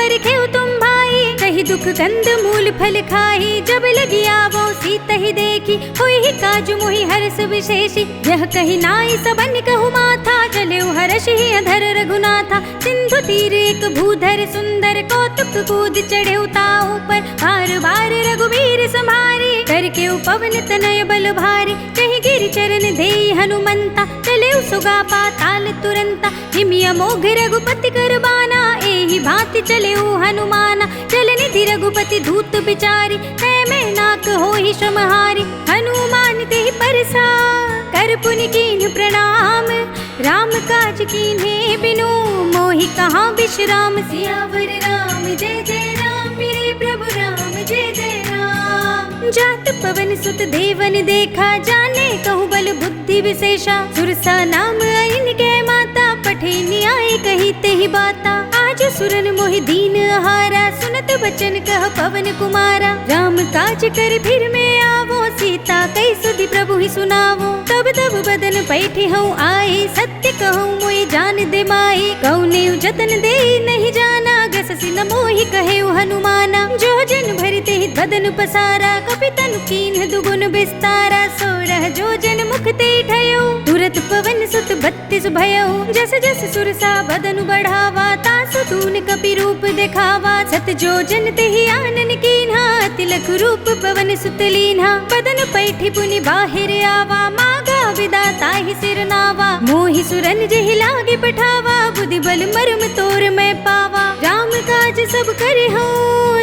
पर खेऊ तुम भाई, कही दुख कंद मूल फल खाई। जब लगी आवो सीत ही देखी, हुई ही काजु मोहि हर्ष विशेषी। यह कही नाई सबन कहु माथा, चले हर्ष ही अधर रघुनाथा। सिंधु तीर एक भूधर सुंदर, कौतुक कूद चढ़े ताऊ पर। बार बार रघुवीर संभारी, करके उपवन तनय बल भारी। कहीं गिरि चरण देई हनुमंता, चले सुगा पाताल तुरंता। हिमि अमोघ रघुपति कर बाना, एहि भांति चले हनुमाना। चल निधि रघुपति धूत बिचारी, में नाक होहि श्रमहारी। हनुमान तेहि परसा, कर पुनि कीन्ह प्रणाम। राम काज कीन्हे बिनु, मोहि कहाँ विश्राम। सियावर राम जय जय राम, मेरे प्रभु राम जय जय राम। जात पवन सुत देवन देखा, जाने कहूँ बल बुद्धि विशेषा। सुरसा नाम अइन के माता, पठे न्याय कही तेहि बाता। आज सुरन मोहि दीन आहारा, सुनत बचन कह पवन कुमारा। राम काज कर फिर में आवो, सीता कई सुधि प्रभु ही सुनावो। तब तब बदन पैठी हूँ आई, सत्य कहूँ मोहि जान दे माई। कौने जतन दे नहीं जाना, गससि न मोहि कहे हनुमाना। जो जन भरते ही बदन पसारा, कपि तनु कीन्ह दुगुन विस्तारा। 16 जो जन मुख ते ठयो, तुरत पवन सुत 32 भयो। जस जस सुरसा बदन बढ़ावा, तासु तून कपि रूप दिखावा। सत जो जन तेहि आनन कीन्हा, तिलक रूप पवन सुत लीन्हा। बदन पैठी पुनि बाहिर आवा, मागा विदा ताहि सिर नावा। मोहि सुरन जेहि लागे पठावा, बुद्धि बल मर्म तोर मैं पावा। राम काज सब करे हो,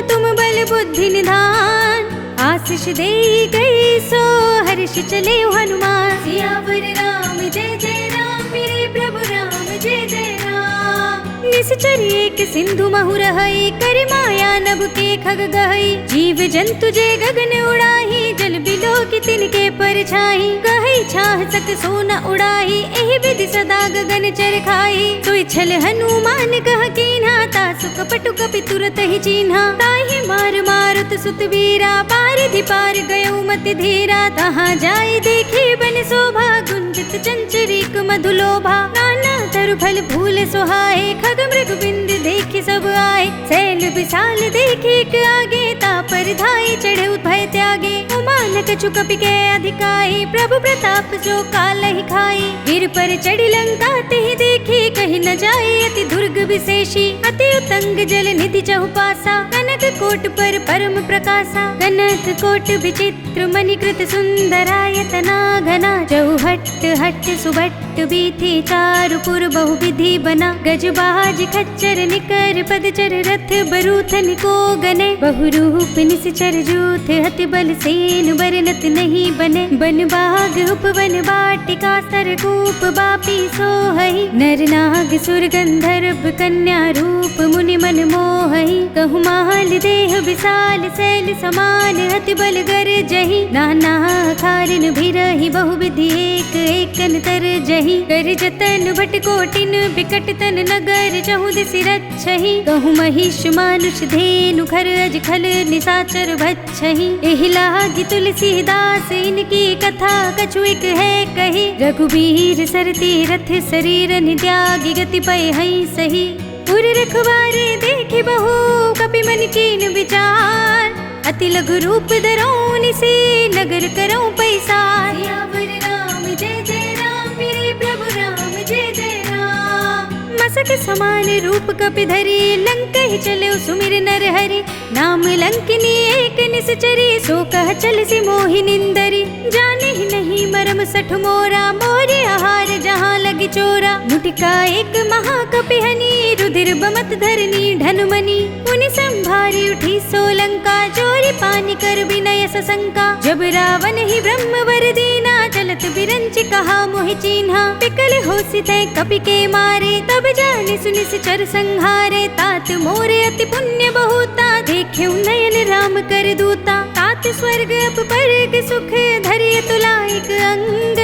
तुम बल बुद्धि निधान। आशीष दे गई सो, हर्ष चले हनुमान। सियावर राम जय जय राम, मेरे प्रभु राम जय जय राम। निश्चर एक सिंधु महु रहई, कर माया नभ के खग गहई। जीव जंतु जे गगन उड़ाही, जल बिलो की तिनके परछाई। गहई छाह सक सोना उड़ाही, एहि विधि सदा गगन चर खाई। सोई छल हनुमान कह कीन्हा, तासु कपटु कपि तुरत ही चीन्हा। ताहि मार मारुत सुत वीरा, पारिधि पार गयो मति धीरा। तहाँ जाय देखे बन शोभा, गुंजित चंचरीक मधुलोभा। नाना तरु फल फूल सुहाए, खग मृग बिंद देखे सब आए। सैल विशाल देखे एक आगे, तापर धाई चढ़े भय त्यागे। उमान कछु कपि के अधिकाई, प्रभु प्रताप जो काल ही खाई। गिर पर चढ़ी लंका तेहि देखी, कहीं न जाए अति दुर्ग विशेषी। अति उतंग जल निधि चहुपासा, कनक कोट पर परम प्रकाशा। कनक कोट विचित्र मणिकृत सुंदरायतना घना। चौहट हट सुबट बीथी, चारु पुर बहु विधि बना। गजबाज खच्चर निकर पदचर, रथ बरूथन को गने। बहुरूप निश्चर जूथ, हति बल सेन बरनत नहीं बने। बन बाग उपवन वाटिका, सरकूप बापी सोहई। नर नाग सुर गंधर्व कन्या रूप, मुनि मन मोहई। कहु माल देह विशाल, शैल समान हति बल गर जही। नाना खारिन भिरहि, बहु विधि एक एकन तर जही। कर जतन भट कोटिन, बिकट तन नगर चहु दिसि रक्षहि। कहु महिष मानुष धेनु, खर अज खल निशाचर भक्षहि। एहि लागी तुलसीदास, इनकी कथा कछु एक है कही। रघुबीर सरती रथ, शरीर त्यागी गति पय हई सही। उर रखवारे देखे बहु, कपि मन कीन विचार। अति लघु रूप धरौनि से, नगर करौं पैसार। सियावर राम जय जय राम, मेरे प्रभु राम जय जय राम। मसक समान रूप कपि धरी, लंक ही चले सुमिर नर हरि। नाम लंकिनी एक निश्चरी, सो कह चल सी मोहि निंदरी। जाने ही नहीं मरम सठ मोरा, मोरे आहार जहाँ लगी चोरा। मुटिका एक महाकपि हनी, रुधिर बमत धरनी ढनमनी। उनि संभारी उठी सोलंका, जोरी पानी कर विनय सशंका। जब रावण ही ब्रह्म वर दीना, चलत बिरंच कहा मोहि चीन्हा। पिकल होसि तै कपि के मारे, तब जाने सुनि चर संहारे। तात मोरे अति पुण्य बहुता, देखे नयन राम कर दूता। तात स्वर्ग अप परग सुख, धरिय तुलाइक अंग।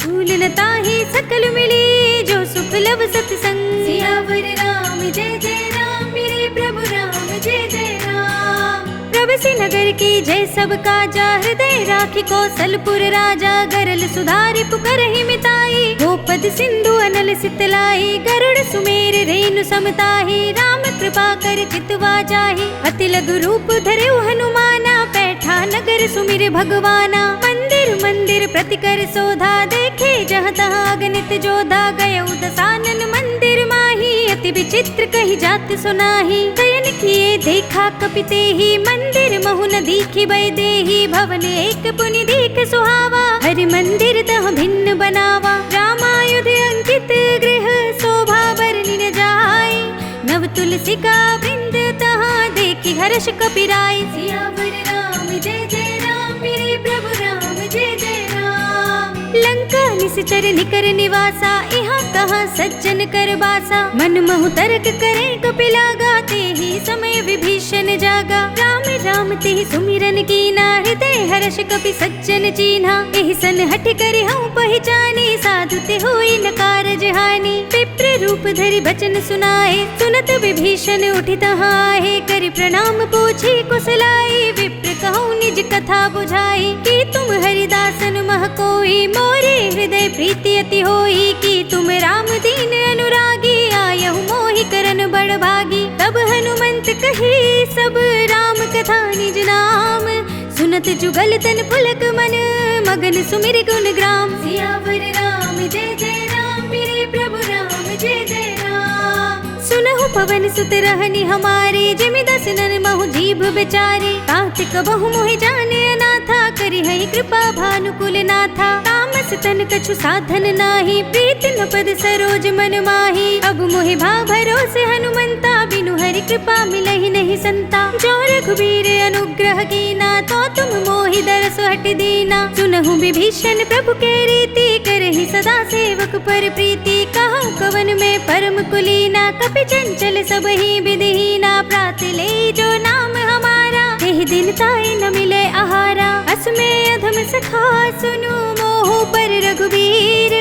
फूल लता ही सकल मिली, जो सुख लब सत्संग। सियावर राम जय जय राम, मेरे प्रभु राम जय जय राम। प्रभसि नगर की जय सब काजा, हृदय राखी कौशलपुर राजा। गरल सुधारि पुकारहि मिताई, गोपद सिंधु अनल सितलाई। गरुड़ सुमेर रेणु समताहि, राम कृपा कर चितवा जाहि। अति लघु रूप धरे हनुमाना, बैठा नगर सुमिर भगवाना। मंदिर मंदिर प्रति कर सोधा, देखे जहाँ तहाँ अगणित जोधा। गए दसानन मंदिर माही, अति विचित्र कही जात सुनाही। शयन किए देखा कपिते ही, मंदिर महु न दीखी बै देही। भवन एक पुनि दीख सुहावा, हरि मंदिर तह भिन्न बनावा। रामायुध अंकित गृह, शोभा बरनि न जाय। नव तुलसी का वृंद, तहाँ देखी हर्ष कपिराय। सियावर राम जय जय राम, मेरे प्रभु राम जय जय राम। लंका निश्चर निकर निवासा, यहाँ कहाँ सज्जन कर बासा। मन महु तर्क करे कपिला, गाते ही समय विभीषण जागा। राम राम ते सुमिरन कीना, हृदय हर्ष कपि सज्जन चीन्हा। एहि सन हठ करि हऊँ पहचाने, साधु ते होई न कारज हानि। विप्र रूप धरि बचन सुनाए, सुनत विभीषण उठि तहाँ आहे। करि प्रणाम पूछी कुशलाई, विप्र कहूँ निज कथा बुझाई। कि तुम हरिदासन मह कोई, मोरे हृदय प्रीति अति होई। कि तुम राम दीन अनुरागी, आयहु मोहि करन बड़ भागी। तब हनुमंत कही सब राम कथा निज नाम, सुनत जुगल तन पुलक मन, मगन सुमिर गुण ग्राम। सियावर राम जय जय राम, मेरे प्रभु राम जय जय राम। सुनहु पवन सुत रहनि हमारे, जिमि दसनन महु जीभ बेचारे। कार्तिक बहु मोहि जाने अनाथा, करि हहि कृपा भानुकुल नाथा। तामस तन कछु साधन नाही, प्रीत न पद सरोज मन माही। अब मोहि भाव भरोसे हनुमंता, बिनु हरि कृपा मिलहि नहीं संता। जो रघुबीर अनुग्रह कीना, तो तुम मोहि दरस हट दीना। सुनहु विभीषण प्रभु के रीति, करहि सदा सेवक पर प्रीति। कहूँ कवन में परम कुलीना, कपि चंचल सबहि विधिहीना। प्रात ले जो नाम हमारा, एहि दिन ताई न मिले आहारा। असमे अधम सखा सुनु, मोह पर रघुबीर।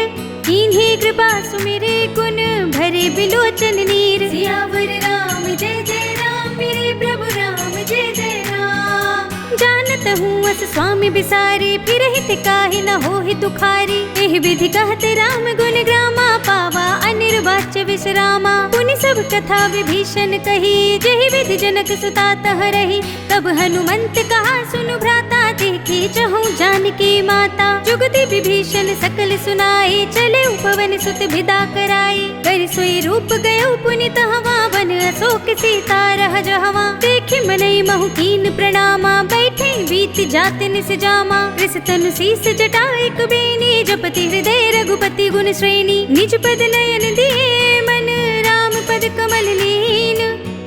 कीन्ही कृपा सुमिरे गुण, भरे बिलोचन नीर। सियावर राम जय जय राम, मेरे प्रभु राम जय जय राम। जानत हूँ अस स्वामी बिसारी, फिर हित काहि न होहि दुखारी। एहि विधि कहते राम गुण ग्रामा, पावा अनिर्वाच्य विश्रामा। पुनि सब कथा विभीषण कही, जेहि विधि जनक सुता तह रही। तब हनुमंत कहा सुनु भ्राता, देखी चहु जानकी माता। जुगति विभीषण सकल सुनाई, चले पवन सुत विदा कराई। कर सोई रूप गयो पुनि तहवा, वन अशोक सीता रह जहवा। देखि मनई महु कीन प्रणामा, बैठे बीत जात निस जामा। कृष तनु शीस जटा एक बेनी, जपति हृदय रघुपति गुण श्रेणी। निज पद नयन दिए मन, राम पद कमल लीन।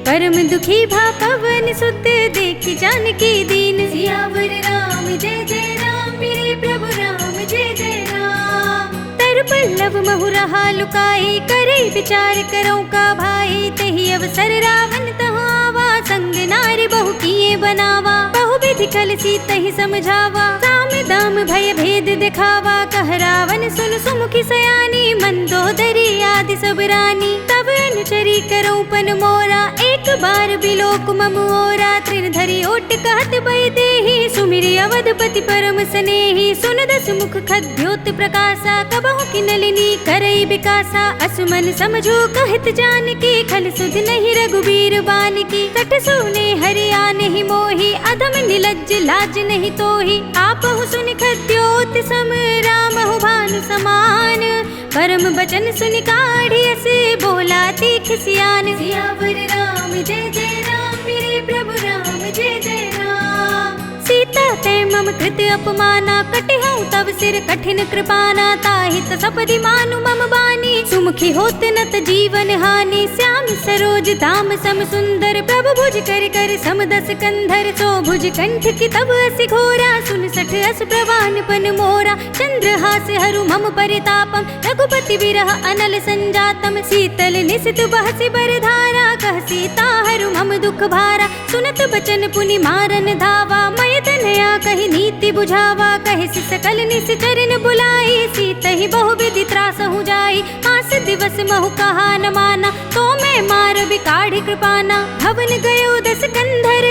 परम दुखी भा पवन सुत, देखि जानकी दीन। सियावर राम जय जय राम, मेरे प्रभु राम जय जय राम। तर पल्लव महु रहा लुकाई, करे विचार करौ का भाई। तहि अवसर रावण तह आवा, संग नारी बहु किए बनावा। बहु विधि कल सीतहि समझावा, साम दाम भय भेद दिखावा। कह रावण सुन सुमुखी सयानी, मंदोदरी आदि सब रानी। तब अनुचरी करौ पन मोरा, एक बार बिलोक मम ओरा। तृण धरि ओट कहत बै देहि, सुमिरि अवधपति परम स्नेही। सुन दस मुख खद्योत प्रकाशा, कबहु किनलिनी करई विकासा। असुमन समझो कहत जानकी, खल सुध नहीं रघुबीर बानकी। तट सोने हरिया नहीं मोही, अधम निलज्ज लाज नहीं तोही। आपहु सुनि खद्योत सम, रामहु भानु समान। परम बचन सुनि काढ़ियस, बोला तीख सियान। सियावर राम जय जय राम, मेरे प्रभु राम जय जय राम। सीता ते मम कृत अपमाना, कटिहऊँ तव सिर कठिन कृपाना। ताहित सपदि मानु मम बानी, सुमुखी होत नत जीवन हानि। श्याम सरोज धाम सम सुंदर, प्रभु भुज कर कर समदस कंधर। सो भुज कंठ की तब असि घोरा, सुन सठ अस प्रवान पन मोरा। चंद्रहास हरु मम परितापम, रघुपति विरह अनल संजातम। शीतल निशित बहसि बरधारा, कह सीता हरु मम दुख भारा। सुनत बचन पुनि मारन धावा, मय तनया कहि नीति बुझावा। कहि सकल निश्चरन बुलाई, सीतहि बहु विधि त्रासहु जाई। मास दिवस महु कहा न माना, तो मैं मार बिकाढ़ी कृपाना। भवन गयो दस कंधर,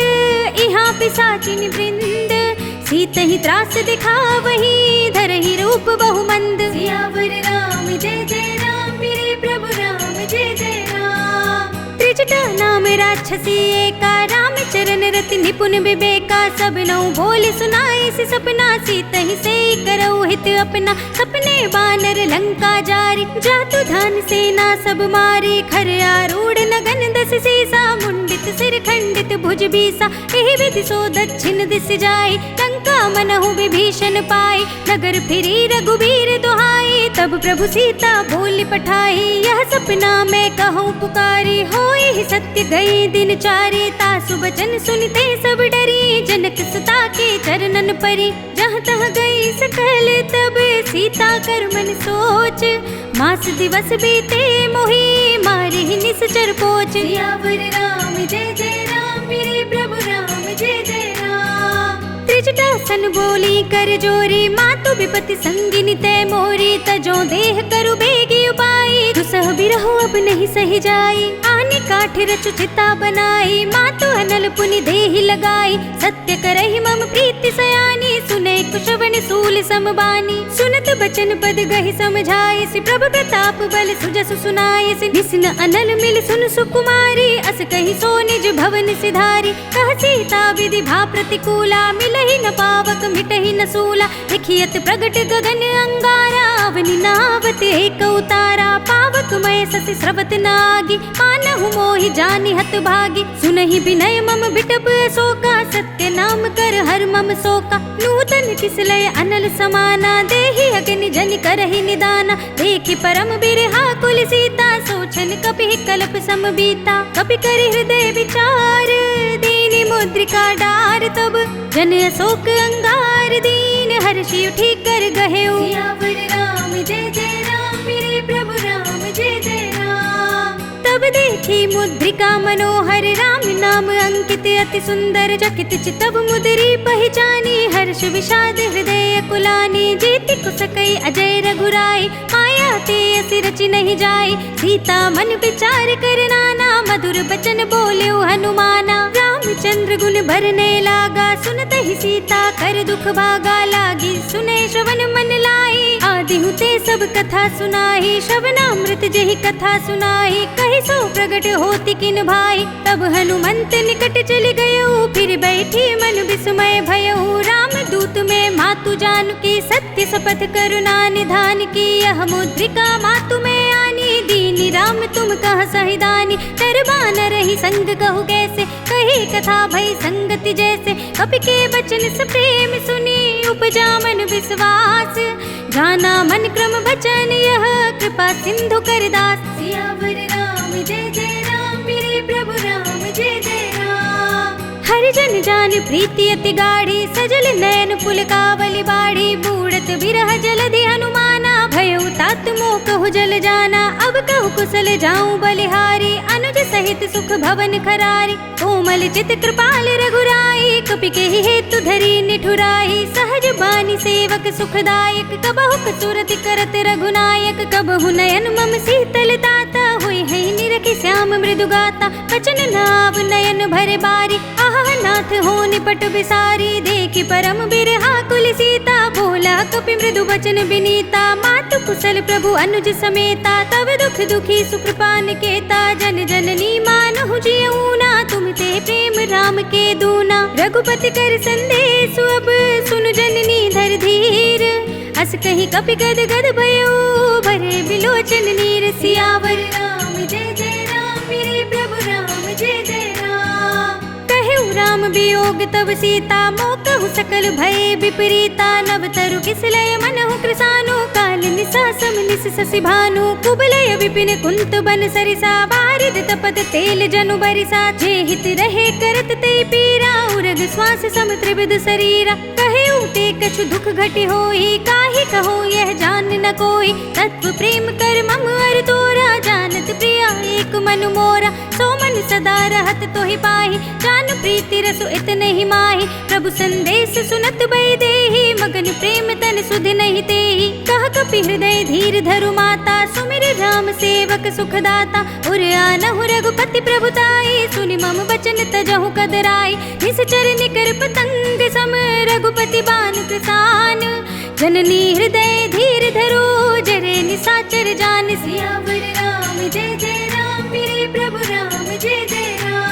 इहाँ पिशाचिन वृंद। सीतहि त्रास दिखावही, धरहि रूप बहु मंद। सियावर राम जय जय राम, मेरे प्रभु राम जय जय राम। त्रिजटा नाम राक्षसी एका, राम चरण रति निपुण विवेका। सब नौ बोल सुनाई से सपना, सीत ही से करऊ हित अपना। सपने बानर लंका जारी, जातु धान सेना सब मारी। खर आरूढ़ नगन दस सीसा, मुंडित सिर खंडित भुज बीसा। एहि विधि सो दक्षिण दिस जाई, लंका मनहु विभीषण पाई। नगर फिरी रघुबीर दुहाई, तब प्रभु सीता बोली पठाई। यह सपना मैं कहूँ पुकारी, होई सत्य गई दिन चारी। तासु बचन सुनते सब डरी, जनक सुता के चरणन परी। जहाँ तह गई सकल तब सीता कर मन सोच। मास दिवस बीते मोहि मारे निश्चर पोच। सियावर राम जय जय राम, मेरे प्रभु राम जय जय राम। त्रिजटासन बोली कर जोरी, मातु विपति संगिनी तै मोरी। तजो देह करु बेगी उपाई, दुसह बिरहो अब नहीं सही जाई। आने काठ रचु चिता बनाई, मातु अनल पुनि देहि लगाई। सत्य करहि मम प्रीति सयानी, सुने कुशवन सूल समबानी। सुनत बचन पद गहि समझाए, सि प्रभु प्रताप बल सुजसु सुनाए। सि निस्न अनल मिल सुन सुकुमारी, अस कहि सो निज भवन सिधारी। कह सीता विधि भा प्रतिकूला, मिलहि न पावक मिटहि न सूला। लिखियत प्रगट गगन अंगारा, अवनि नावत एक उतारा। पावक मय ससि स्रवत नागी, मानहु मोहि जानि हत भागी। सुनहि विनय मम बिटप शोका, सत्य नाम कर हर मम शोका। नूतन किसलय अनल समाना, देहि अग्नि जनि करहि निदाना। देखि परम बिरहा कुल सीता, सोचन कपि कल्प सम बीता। कपि करि हृदय विचार, दीनि मुद्रिका डार। तब जन अशोक अंगार, दीन हर्षि उठि कर गहेउ। सियावर राम जय जय राम, मेरे प्रभु राम जय जय राम। तब देखी मुद्रिका मनोहर, राम नाम अंकित अति सुंदर। चकित चितव मुद्री पहचानी, हर्ष विषाद हृदय कुलानी। जीति कुसकई अजय रघुराई, माया ते असि रचि नहीं जाई। सीता मन विचार कर नाना, मधुर बचन बोल्यो हनुमाना। रामचंद्र गुण भरने लागा, सुनत ही सीता कर दुख भागा। लागी सुने श्रवण मन लाई, आदि हुते सब कथा सुनाई। श्रवणामृत जहि कथा सुनाई, कहि सो प्रगट होति किन भाई। तब हनुमंत निकट चल गयो, फिर बैठी मन विस्मय भयउ। राम दूत में मातु जानकी, सत्य शपथ करुणा निधान की। यह मुद्रिका मातु में आनी, दीनी राम तुम कह सहिदानी। डरबा न रही संग कहु कैसे, कही कथा भई संगति जैसे। कपि के बचन स प्रेम सुनी, उपजा मन विश्वास। जाना मन क्रम बचन यह, कृपा सिंधु कर दास। सियावर राम जय जय राम, मेरे प्रभु राम जय जय राम। हरिजन जान प्रीति अति गाढ़ी, सजल नयन पुलकावली बाढ़ी। बूढ़त बिरह जलधि हनुमाना, भयउ तात मोह कहु जल जाना। अब कहु कुशल जाऊं बलिहारी, अनुज सहित सुख भवन खरारी। कोमल चित कृपाल रघुराई, कपि के हेतु धरी निठुराई। सहज बानी सेवक सुखदायक, कबहु कसुरति करत रघुनायक। कबहु नयन मम शीतल ताता, हुई है निरखि श्याम मृदु गाता। बचन नाव नयन भरे बारी, आह नाथ हो निपट बिसारी। देखि परम बिरहा कुल सीता, बोला कपि मृदु बचन बिनीता। मातु कुशल प्रभु अनुज समेता, तब दुख दुखी सुकृपान केता। जन जननी मानहु जियऊना, तुम ते प्रेम राम के दूना। रघुपति कर संदेश अब सुन जननी धर धीर। अस कहीं कपि गद गद भयो, भरे बिलोचन नीर। सियावर राम जय जय राम, मेरे प्रभु राम जय जय राम। कहेउ राम वियोग तब सीता, मोह कहु सकल भय विपरीता। नव तरु किसलय मनहु कृसानु, काल निसा सम निस ससि भानु। कुबलय विपिन कुंत बन सरिसा, बारिद तपत तेल जनु बरिसा। जे हित रहे करत ते पीरा, उरग श्वास सम त्रिविध शरीरा। कहेउ ते कछु दुख घटि होई, काहि कहो यह जान न कोई। तत्व प्रेम कर मम अर तोरा, जानत प्रिया एक मन मोरा। सो मन सदा रहत तोहि पाहि, जान प्रीति रसु इतने ही माहि। प्रभु संदेश सुनत भय देहि, मगन प्रेम तन सुध नहीं तेहि। कह कपि हृदय धीर धरु माता, सुमिर राम सेवक सुखदाता। उर आनहु रघुपति प्रभुताई, सुनि मम बचन तजहु कदराई। निश्चर निकर पतंग सम, रघुपति बान कृसान। जननी हृदय धीर धरो, जरे निशाचर जान। सियावर राम जय जय राम, मेरे प्रभु राम जय जय राम।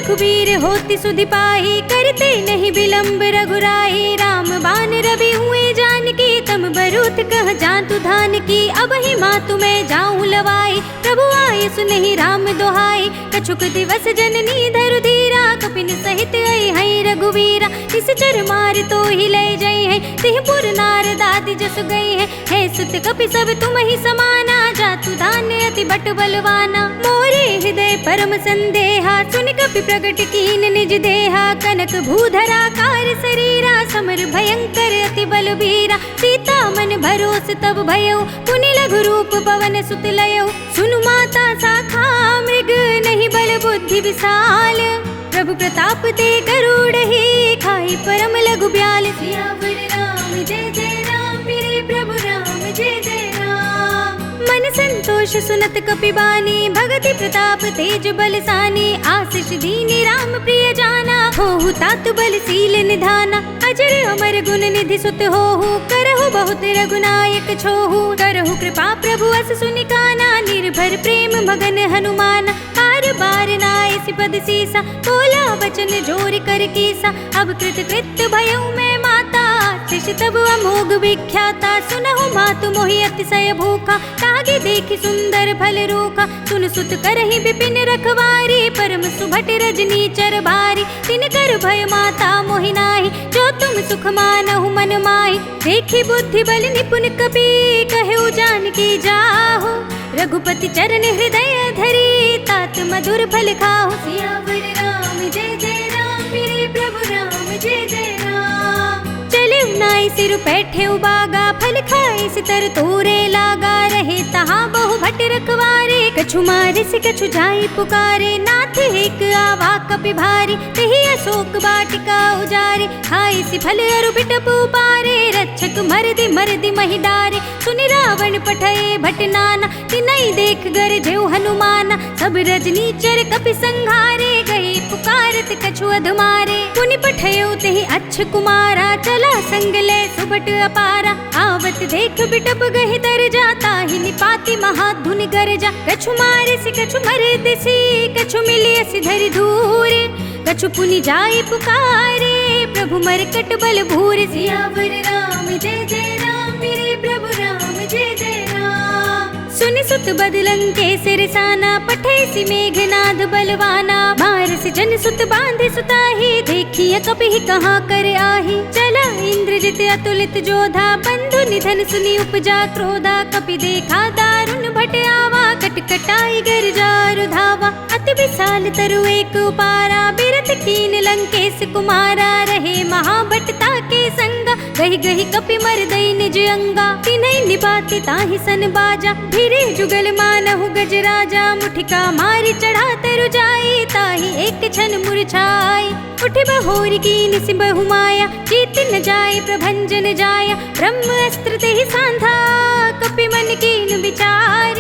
रघुबीर होती सुधि पाही, करते नहीं विलम्ब रघुराई। राम बान रवि हुए जानकी, तम बरूथ कह जातु धान की। अब ही मातु मैं जाऊं लवाई, प्रभु आये सुनहि राम दोहाई। कछुक दिवस जननी धरु धीरा, कपिन सहित आई है रघुवीरा। निश्चर मार तो ही ले जाई है, तिहपुर नारद आदि जस गई है। हे सुत कपि सब तुम ही समाना, जातु धान्य अति बट बलवाना। मोरे हृदय परम संदेहा, सुन कपि प्रगट कीन निज देहा। कनक भूधरा कार शरीरा, समर भयंकर अति बलबीरा। सीता मन भरोस तब भयो, पुनि लघु रूप पवन सुत लयो। सुनु माता शाखा मृग, नहीं बल बुद्धि विशाल। प्रभु प्रताप ते गरुड़हि, खाई परम लघु ब्याल। सियावर राम जय जय राम, मेरे प्रभु राम जय जय राम। मन संतोष सुनत कपि बानी, भगति प्रताप तेज बलसानी। आशीष दीनी राम प्रिय जाना, होहु तातु बलशील निधाना। अजर अमर गुण निधि सुत होहु, करहु बहुत रघुनायक छोहु। करहु कृपा प्रभु अस सुनि काना, निर्भर प्रेम मगन हनुमाना। बार बार नाय सिपद सीसा, बोला बचन जोर कर कीसा। अब कृत कृत भयउ मैं माता, शिष तब अमोघ विख्याता। सुनहु मातु मोहि अतिशय भूखा, तागे देखि सुंदर फल रूखा। सुन सुत करहि विपिन रखवारी, परम सुभट रजनी चर भारी। तिन कर भय माता मोहि नाहि, जो तुम सुख मानहु मन माहि। देखि बुद्धि बल निपुन कपि, कहु जानकी जाहु। रघुपति चरण हृदय धरी, तात मधुर फल खाहु। सियावर राम जय जय राम, मेरे प्रभु राम जय जय राम। चले नाई सिर बैठे उबागा, फल खाए सितर तोरे लागा। रहे तहाँ बहु भट रखवारे, कछु मारे से कछु जाई पुकारे। नाथ एक आवा कपि भारी, तेहि अशोक वाटिका उजारे। खाई सि फल अरु बिटप उपारे, रक्षक मरदि मरदि महि डारे। सुनि रावण पठए भट नाना, तिनहि देख गरजेउ हनुमाना। सब रजनीचर कपि संघारे, गए पुकारत कछु अधमारे। पुनि पठयो तेहि अच्छ कुमारा, चला संग ले सुभट अपारा। आवत देख बिटप गहि तर जाता, ही निपाति महाधुनि गरजा। कछु मारे से कछु मरे दिसी, कछु मिलिय सिधरि धूर। कछु पुनि जाय पुकारे, प्रभु मरकट बल भूर। सियावर राम जय जय राम, मेरे प्रभु राम जय जय राम। सुनि सुत बदलंके सिरसाना, पठे सि मेघनाद बलवाना। मारस जन सुत बांधे सुताही, देखिए कपि कहाँ कर आही। चला इंद्रजित अतुलित जोधा, बंधु निधन सुनि उपजा क्रोधा। कपि देखा दारुण भट आवा, कटकटाई गरजारु धावा। अति विशाल तरु एक उपारा, बिरथ कीन लंकेश कुमारा। रहे महाभटता के संगा, गहि गहि कपि मरदई निज अंगा। तिनहि निबाति ताहि सन बाजा, धीरे जुगल मानहु गजराजा। मुठिका मारी चढ़ा तरु जाई, ताहि एक क्षण मुरझाई। उठि बहोरी कीन सि बहु माया, जीत न जाय प्रभंजन जाया। ब्रह्म अस्त्र तेहि सांधा, कपि मन कीन विचार।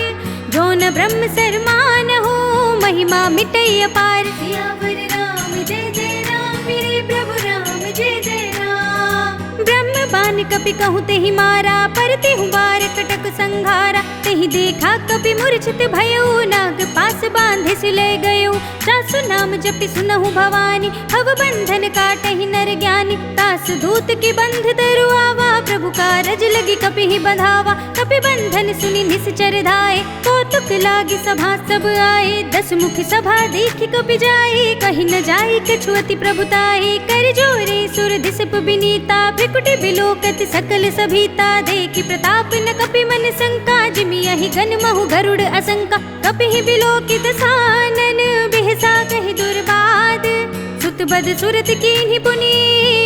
जो न ब्रह्म सरमान हो, महिमा मिटई अपार। सियावर राम जय जय राम, मेरे प्रभु राम जय जय राम। ब्रह्म बान कपि कहूँ तेहि मारा, पर तेहु बार कटक संघारा। तेहि देखा कपि मूर्छित भयो, नाग पास बांधे सि ले गयो। सासु नाम जपि सुनहु भवानी, भव बंधन काटहि नर ज्ञानी। दास दूत की बंध तरु आवा, प्रभु कारज लगी कपि ही बंधावा। कपि बंधन सुनि निश्चर धाये, कौतुक लागी सभा सब आए। दस मुखी सभा देखि कपि जाए, कहि न जाई कछु अति प्रभुताए। कर जोरे सुर दिसप बिनीता, भ्रिकुटि बिलोकत सकल सभीता। देखि प्रताप न कपि मन शंका, जिमि यहि गन महु गरुड़ असंका। कपि ही बिलोकित सानन, बिहसा कहि दुर्बाद। सुत बद सुरत कीन्हि पुनि,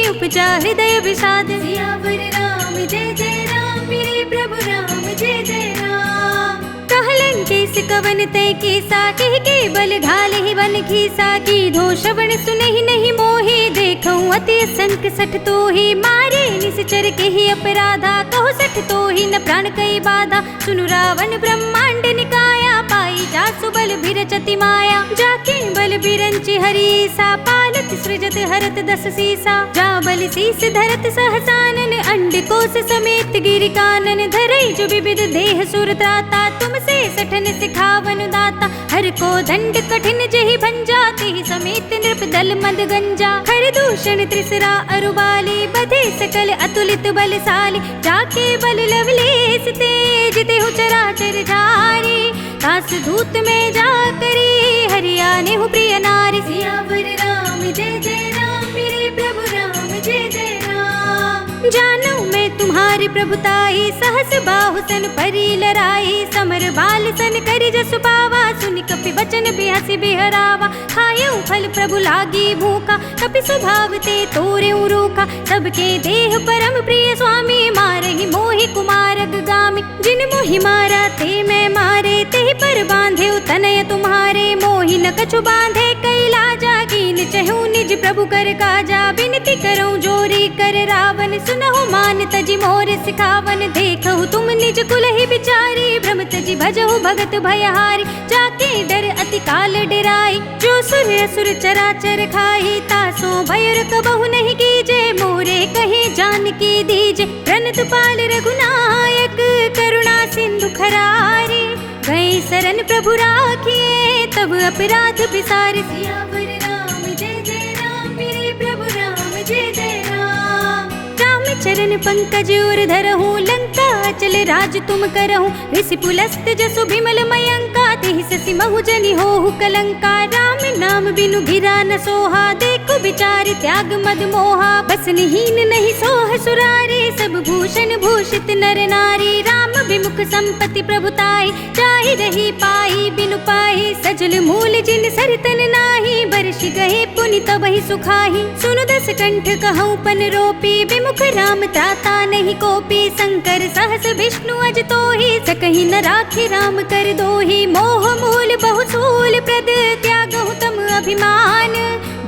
उपजा हृदय विषाद। सियावर राम जय जय राम, मेरे प्रभु राम जय जय राम। कहलन केस कवन तय केसा, कह के बल घाल ही वन खीसा। की धो श्रवण सुनहि नहीं मोहि, देखऊं अति संक सठ तोहि। मारे निश्चर के ही अपराधा, कहो सठ तोहि न प्राण कई बाधा। सुनु रावण ब्रह्मांड निकाया, पाई जासु बल भिरचति माया। जाके बल बिरंचि हरीसा, पालत सृजत हरत दस सीसा। जाबल शीस धरत सहसानन, अंड कोस समेत गिरि कानन। धरई जो विविध देह सुर त्राता, तुमसे सठन सिखावन दाता। हर को दंड कठिन जहि भंजा, तेहि समेत नृप दल मद गंजा। खर दूषण त्रिसरा अरुबाली, बधे सकल अतुलित बलशाली। जाके बल लवलेस तेज, तेहु चराचर झारी। कास धूत में जा करी, हरियाने हूँ प्रिय नारी। सियावर राम जय जय राम, मेरे प्रभु राम जय जय राम। जानू मैं तुम्हारी प्रभुताई, सहस बाहु सन परी लराई। समर बाल सन करि जसु पावा, सुनि कपि बचन बिहसि बिहरावा। खायऊ फल प्रभु लागी भूखा, कपि स्वभाव ते तोरेउ रूखा। सबके देह परम प्रिय स्वामी, मारहि मोहि कुमारक गामी। जिन मोहि मारा ते मैं मारे, तेहि पर बांधे तनय तुम्हारे। मोहि न कछु बांधे कैला जागीन, चहु निज प्रभु कर काजा। बिनती करऊं जोरी कर रावण, सुनहु मान तजि मोर सिखावन। देखहु तुम निज कुल ही बिचारी, भ्रम तजि भजहु भगत भयहारी। जाके डर अति काल डराई, जो सुर असुर चराचर खाई। तासो भयर कबहु नहीं कीजे, मोरे कहे जानकी दीजे। प्रणत पाल रघुनायक, करुणा सिंधु खरारे। गए शरण प्रभु राखिए, तब अपराध बिसारे। सियावर राम जय जय राम, मेरे प्रभु राम जय जय राम। राम चरण पंकज उर धरहूँ, लंका चल राज तुम करहूँ। ऋषि पुलस्त जसु बिमल मयंका, तेहि ससि महु जनि होहु कलंका। राम नाम बिनु गिरा न सोहा, देखो बिचारि त्याग मद मोहा। बसनहीन नहीं सोह सुरारे, सब भूषण भूषित नर नारी। राम विमुख संपत्ति प्रभुताई, जाहि रही पाई बिनु पाई। सजल मूल जिन सरतन नाही, बरषि गए पुनि तबहि सुखाही। सुनु दस कंठ कहूँ पन रोपी, विमुख राम त्राता नहीं कोपी। शंकर सहस विष्णु अज तोहि, सकहि न राखि राम कर दोहि। मोह मूल बहुसूल प्रद, त्यागहु तम अभिमान।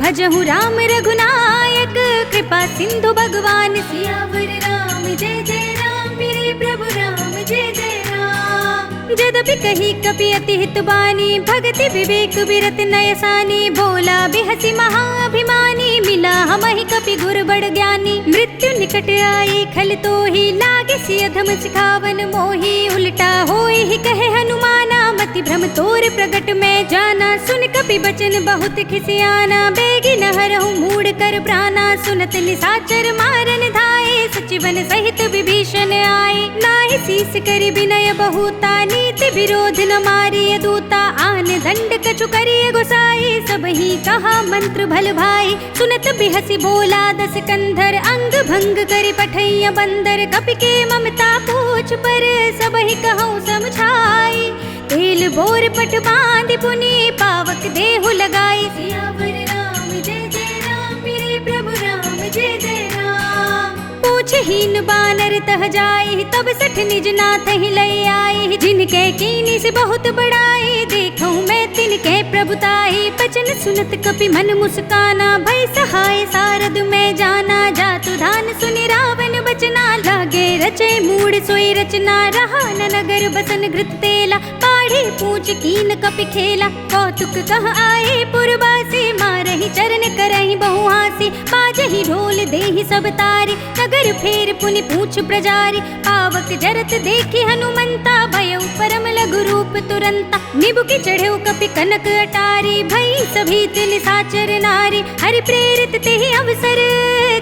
भजहु राम रघुनायक, कृपा सिंधु भगवान। सियावर राम जय जय राम, मेरे प्रभु राम जय जय राम। जदपि कही कपि अति हित बानी, भगति विवेक विरत नयसानी। बोला बिहसि महाअभिमानी, मिला हमहि कपि गुर बड़ ज्ञानी। मृत्यु निकट आई खल तोहि, लागे सि अधम सिखावन मोहि। उल्टा होई ही कहे हनुमाना, मति भ्रम तोर प्रगट में जाना। सुन कपि बचन बहुत खिसियाना, बेगी न हरहु मूढ़ कर प्राणा। सुनत निसाचर मारन धाये, सचिवन सहित विभीषण आए। नाहि शीस करि विनय बहुता, नीति विरोध न मारिय दूता। आन दंड कछु करिय गोसाई, सबहि कहा मंत्र भल भाई। सुनत बिहसि बोला दस कंधर, अंग भंग करि पठैया बंदर। कपि के ममता पूछ पर, सबहि कहूँ समझाई। तेल बोर पट बांधि पुनि, पावक देहु लगाई। सियावर राम जय जय राम, मेरे प्रभु राम जय जय राम। पूछहीन बानर तह जाई, तब सठ निज नाथ ही लय आई। जिनके कीनी से बहुत बड़ाई, देखूं मैं तिनके प्रभुताई। बचन सुनत कपि मन मुस्काना, भय सहाय सारद में जाना। जातु धान सुनि रावण बचना, लागे रचे मूढ़ सोई रचना। रहा न नगर बसन घृत तेला, पाढ़े पूछ कीन कपि खेला। कौतुक कह आए पुरवासी, मारहि चरण करहि बहु हासी। बाजहि ढोल देहि सब तारी, नगर फेर पुनि पूछ प्रजारी। पावक जरत देखि हनुमंता, भयउ परम लघु रूप तुरंता। निबुकि चढ़ेउ कपि कनक अटारी, भई सभी तिन साचर नारी। हरि प्रेरित तेहि अवसर,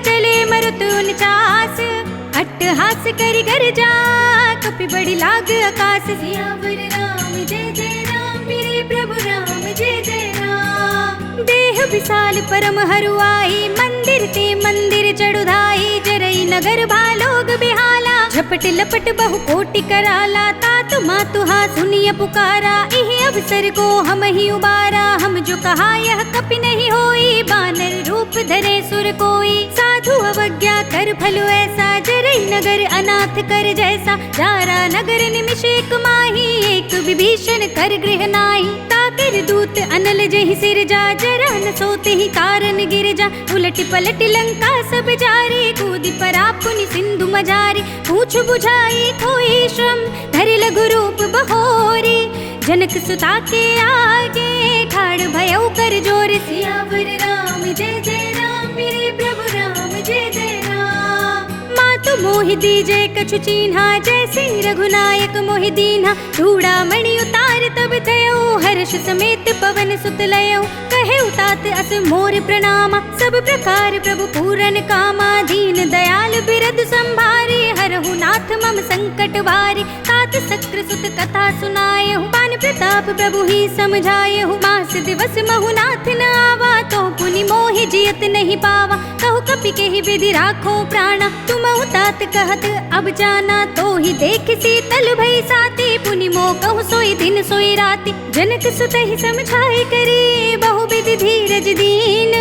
चले मरुत 49। अट्टहास करि गरजा, कपि बड़ी लाग आकाश। सियावर राम जय जय राम, मेरे प्रभु राम जय जय राम। देह विशाल परम हरुआई, मंदिर ते मंदिर चढ़ुधाई। जरई नगर भालोग बिहाला, झपट लपट बहु कोटि कराला। तात मातुहा सुनिय पुकारा, इहि अवसर को हम ही उबारा। हम जो कहा यह कपि नहीं होई, बानर रूप धरे सुर कोई। साधु अवज्ञा कर फलो ऐसा, जरई नगर अनाथ कर जैसा। जारा नगर निमिष एक माही, एक विभीषण कर गृह नाही। ताकर दूत अनल जहि सिर जा, जरा न सोते ही कारण गिर जा। उलट पलट लंका सब जारी, कूदि परा पुनि सिंधु मझारी। पूछ बुझाई कोई श्रम, धरि लघु रूप बहोरी। जनक सुता के आगे, ठाड़ भयउ कर जोर। सियावर राम जय जय राम मेरे प्रभु राम जय जय राम। मातु मोहि दीजे कछु चीन्हा जैसे रघुनायक मोहि दीन्हा। चूड़ामणि उतार तब थयो हर्ष समेत पवन सुत लयो। कहे उतात अस मोर प्रणामा सब प्रकार प्रभु पूरन कामा। दीन दयाल बिरद संभारे हरहु नाथ मम संकट वारे। तात सक्र सुत कथा सुनाए पान प्रताप प्रभु ही समझाए। मास दिवस महु नाथ न आवा तो पुनि मोहि जियत नहीं पावा। कहु कपि केहि विधि राखो प्राणा तुम तात कहत अब जाना। तो ही देख शीतल भई साती पुनि मोह कहु सोई दिन सोई राति। जनक सुत ही समझाए करे बहु विधि धीरज दीन।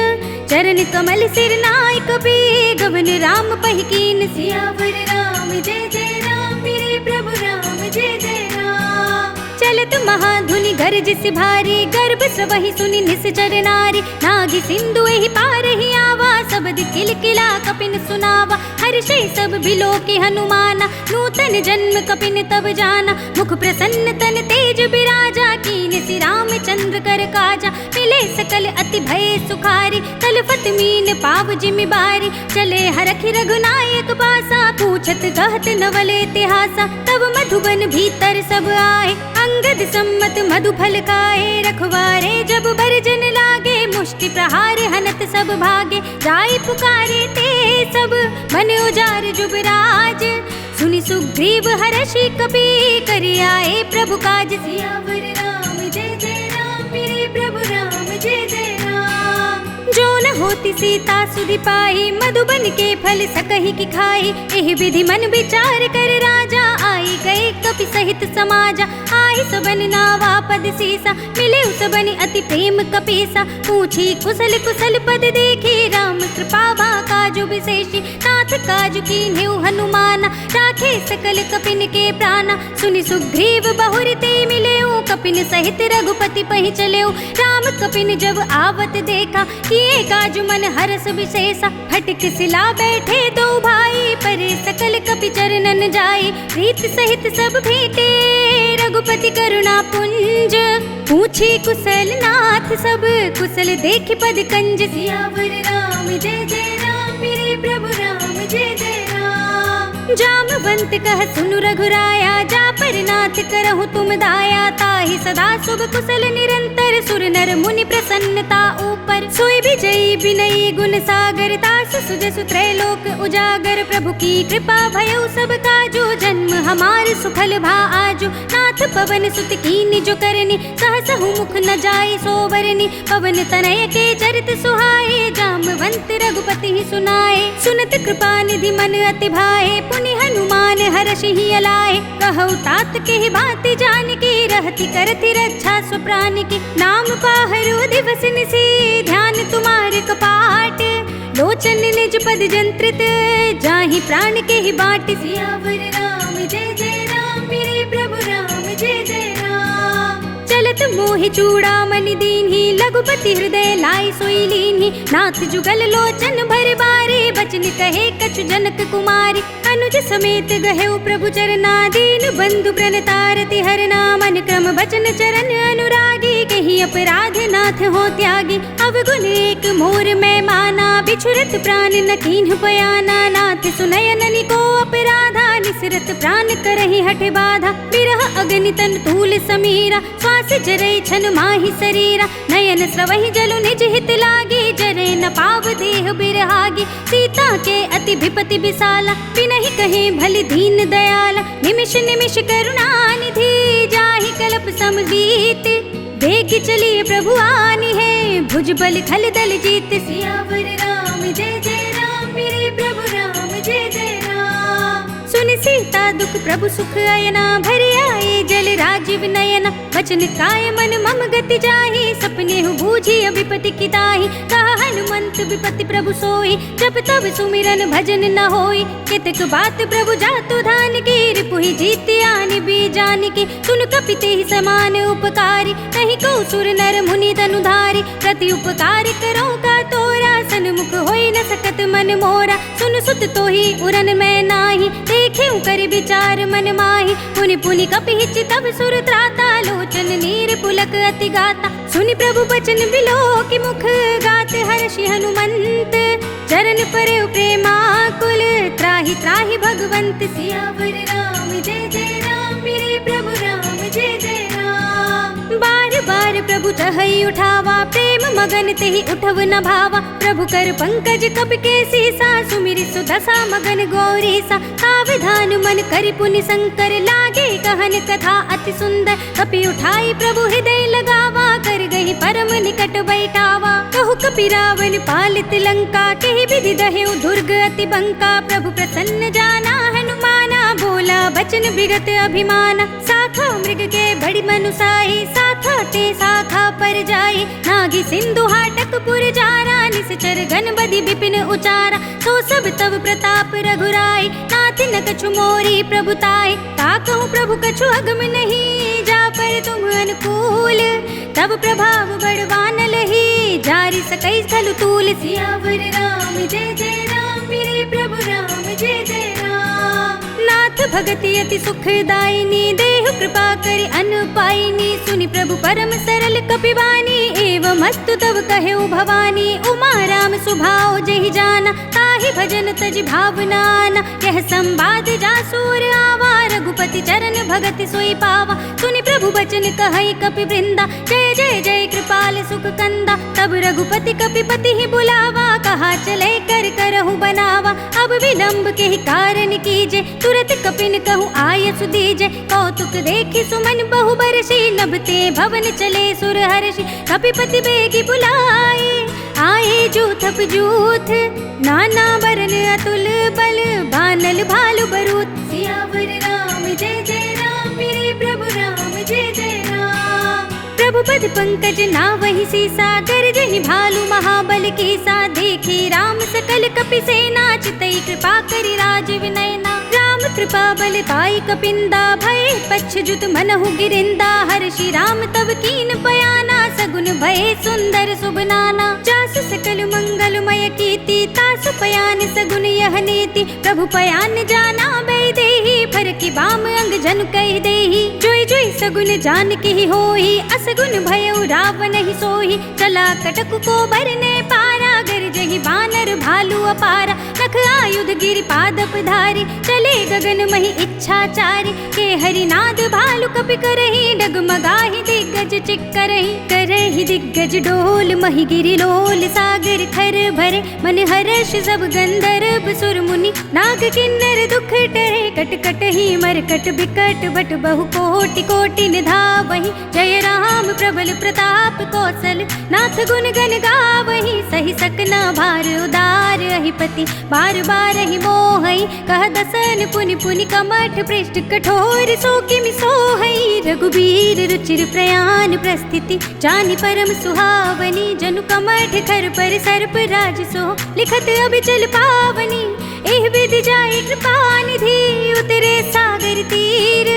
चरण कमल सिर नाय कपि गवन राम पहिकीन। सियावर राम जय जय राम मेरे प्रभु राम जय जय राम। चलत महाधुनि गरज सि भारी गर्भ सबहि सुनि निश्चर नारी। नागी सिंधु एहि पार ही आवा सबद किलकिला कपिन सुनावा। हर्षे सब बिलो के हनुमाना नूतन जन्म कपिन तब जाना। मुख प्रसन्न तन तेज बिराजा कीन सि रामचंद्र कर काजा। मिले सकल अति भय सुखारी तलफत मीन पाव जिमि बारी। चले हरखि रघुनायक पासा पूछत कहत नवल इतिहासा। तब मधुबन भीतर सब आए अंगद सम्मत मधु फल खाए। रखवारे जब बरजन लागे मुष्टि प्रहार हनत सब भागे। जाय पुकारे ते सब मन उजार जुबराज। सुनि सुग्रीव हर्षि कपि करि आए प्रभु काज। सियावर राम जय जय राम मेरे प्रभु राम जय जय राम। जो न होती सीता सुधि पाई मधुबन के फल सकहि की खाई। एहि विधि मन विचार कर राजा आई गए कपि सहित समाजा। आई सबन नावा पद सीसा मिले सबन अति प्रेम कपीसा। पूछी कुशल कुशल पद देखी राम कृपा बा काजु विशेषी। नाथ काजु कीन्हु हनुमाना राखे सकल कपिन के प्राणा। सुनि सुग्रीव बहुर ते मिले कपिन सहित रघुपति पहि चले। राम कपिन जब आवत देखा किए काजु मन हरस विशेषा। फटक सिला बैठे दो भाई परे सकल कपि चरणन जाई। प्रीत सहित सब भेटे रघुपति करुणा पुंज। पूछी कुशल नाथ सब कुशल देख पद कंज। सियावर राम जय जय राम मेरे प्रभु राम जय जय राम। जामवंत कह सुनु रघुराया जा पर नाथ करहु तुम दाया। ताहि सदा शुभ कुशल निरंतर सुर नर मुनि प्रसन्नता ऊपर। सोई विजयी विनयी गुण सागर तास सुजसु त्रैलोक उजागर। प्रभु की कृपा भयउ सब काजू जन्म हमार सुफल भा आजू। नाथ पवन सुत कीन्हि जो करनी सहसहु मुख न जाय सोबरनी। पवन तनय के चरित सुहाए जामवंत रघुपति ही सुनाए। सुनत कृपा निधि मन अति भाए पुनि हनुमान हर्षि ही अलाए। कहु तात के ही बात जान की रहती करती रक्षा सुप्राण की। नाम पाहरो दिवस निसी ध्यान तुम्हारे कपाट। लोचन निज पद जंत्रित जाहि प्राण के ही बाट। सियावर राम जय जय राम मेरे प्रभु राम जय जय राम। चलत मोहि चूड़ामणि दीन्हि लघुपति हृदय लाई सोई लीन्हि। नाथ जुगल लोचन भर बारे बचन कहे कछु जनक कुमारी। अनुज समेत गहेउ प्रभु चरना दीन बंधु प्रणतारति हरना। मन क्रम बचन चरण अनुरागी कही अपराध नाथ हो त्यागी। अवगुण एक मोर मैं माना बिछुरत प्राण न कीन्ह पयाना। नाथ सुनयननि को अपराधा निसरत प्राण करहि हठ बाधा। बिरह अगनि तन तूल समीरा श्वास जरै छन माहि शरीरा। नयन स्रवहि जलु निज हित लागी जरै न पाव देह बिरहागी। सीता के अति विपति विशाला बिनहि कहे भली दीन दयाला। निमिष निमिष करुणा निधि जाहि कल्प समबीत। देख चलिए प्रभु आनी है भुजबल खल दल जीत। सियावर राम जय जय राम मेरे प्रभु राम जय जय राम। सुनि सीता दुख प्रभु सुख अयना भरि आए जल राजीव नयना। वचन काय मन मम गति जाहि सपने हु बूझी विपति की ताहि। कहा हनुमंत विपति प्रभु सोई जब तब सुमिरन भजन न होई। कितक बात प्रभु जातु धान की रिपुहि जीति आनि बीजानि की। सुन कपिते ही समान उपकारी नहीं को सुर नर मुनि तनुधारी। प्रति उपकार करो का तोरा सन्मुख होई न सकत मन मोरा। सुन सुत तो ही उरन मैं नाही देखे कर विचार मन माही। पुनि पुनि कपि हिच तब सुर त्राता लोचन नीर पुलक अति गाता। सुनि प्रभु बचन बिलो कि मुख गात हर्षि हनुमंत, चरण पर प्रेमाकुल त्राहि त्राहि भगवंत। सियावर राम जय जय राम, मेरे प्रभु राम जय जय राम। बार बार प्रभु चहई उठावा, प्रेम मगन तेहि उठव न भावा। प्रभु कर पंकज कपि के सीसा, सुमिरि सुदशा मगन गौरीसा। सावधान मन करि पुनि शंकर, लागे कहन कथा अति सुंदर। कपि उठाई प्रभु हृदय लगावा, कर गहि परम निकट बैठावा। कहु कपि रावण पालित लंका, केहि विधि दहेउ दुर्ग अति बंका। प्रभु प्रसन्न जाना हनुमाना, बोला बचन विगत अभिमाना। शाखा मृग के बड़ी मनुसाई, शाखा ते शाखा पर जाई। नागी सिंधु हाटक पुर जारा, निश्चर गण बदि विपिन उचारा। तो सब तब प्रताप रघुराई, नाथ न कछु मोरी प्रभुताई। ताकहु प्रभु कछु अगम नहीं, जा पर तुम अनुकूल। तब प्रभाव बड़वान लही, जारि सकई स्थल तूल। सियावर राम जय जय राम, मेरे प्रभु राम जय जय राम। नाथ भगति अति सुखदायिनी, देहु कृपा करि अन पाइनी। सुनि प्रभु परम सरल कपिवानी, एवं अस्तु तब कहेउ भवानी। उमा राम सुभाव जहि जाना, ताहि भजन तज भावनाना। यह संवाद जासूर आवा, रघुपति चरण भगति सोई पावा। सुनि प्रभु बचन कहई कपि वृंदा, जय जय जय कृपाल सुख कंदा। तब रघुपति कपिपति ही बुलावा, कहा चले कर करहु बनावा। अब विलंब के ही कारण कीजे, तुरत कपिन कहूँ आय सुदीजे। कौतुक देखि सुमन बहु बरसी, नभते भवन चले सुर हर्षि। कपिपति बेगी बुलाए, आए जूथ जूथ। नाना बरन अतुल बल, बानल भालु बरूथ। सियावर राम जय जय राम, मेरे प्रभु राम जय जय राम। प्रभु पद पंकज नावहि सीसा, गरजहि भालु महाबल कीसा। देखी राम सकल कपि सेना, चितई कृपा करि राज विनयना। राम कृपा बल पाई कपिंदा, भय पच्छजुत मनहु गिरिंदा। हर्षि राम तब कीन पयाना, सगुन भय सुंदर शुभ नाना। जासु सकल मंगलमय कीर्ति, तासु पयान सगुन यह नीति। प्रभु पयान जाना बै देहि, फरकि बाम अंग जन कहि देहि। जोई जोई सगुन जान के होहि, असगुन भयउ रावण ही सोहि। चला कटक को बरने पारा, गरजहि बानर भालु अपारा। नख आयुध गिरि पादप धारी, चले गगन महि इच्छाचारी। के हरिनाद भालु कपि करहि, डगमगाहि दिग्गज चिक्करहि। करहि दिग्गज डोल, महि गिरि लोल। सागर खर भरे, मन हर्ष सब गंधर्व सुर मुनि। नाग किन्नर दुख टरे, कट कट ही मरकट बिकट। बट बहु कोटि कोटि निधावहि, जय राम प्रबल प्रताप कौशल। नाथ गुण गण गावहि, सहि सकना भार उदार। अहिपति बार बार ही मोहई, कह दसन पुनि पुनि कमठ। पृष्ठ कठोर सो किमि सोहई, रघुबीर रुचिर प्रयाण प्रस्थिति। जानि परम सुहावनी, जनु कमठ खर पर सर्प राज सो। लिखत अभिचल पावनी, एह विधि जाय कृपा निधि। उतरे सागर तीर,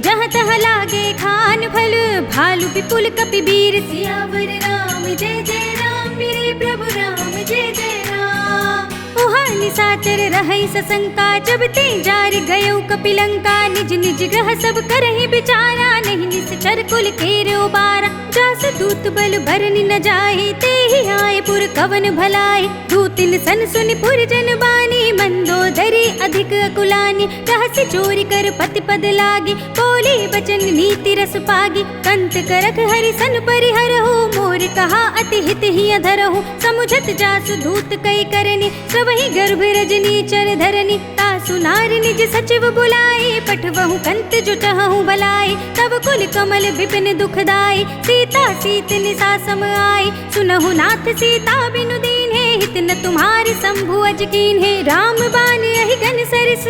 जहाँ तहाँ लागे खान फल। भालु विपुल कपि वीर, सियावर राम जय जय राम, मेरे प्रभु राम जय जय राम। उहाँ निशाचर रहै सशंका, जब ते जार गयो कपिलंका। निज निज ग्रह सब करहि विचारा, नहीं निश्चर कुल केर उबारा। जास दूत बल बरनि न जाहि, तेहि आए पुर कवन भलाई। दूतिन सन सुनि पुर जन बानी, मंदोदरी अधिक अकुलानी। रहस्य चोरी कर पति पद लागी, बोले बचन नीति रस पागी। कंत करख हरि सन परिहरहु, मोर कहा अति हित ही अधरहु। समुझत जासु दूत कई करनी, सबहि गर्भ रजनी चर धरनी। तासु नार निज सचिव बुलाए, पठवहु कंत जुटहु भलाई। तब कुल कमल विपिन दुखदाई, सीता सीत निसा सम आई। सुनहु नाथ सीता बिनु दीन है, हित न तुम्हारे शंभु अज कीन है। राम बाण यही घन सरस,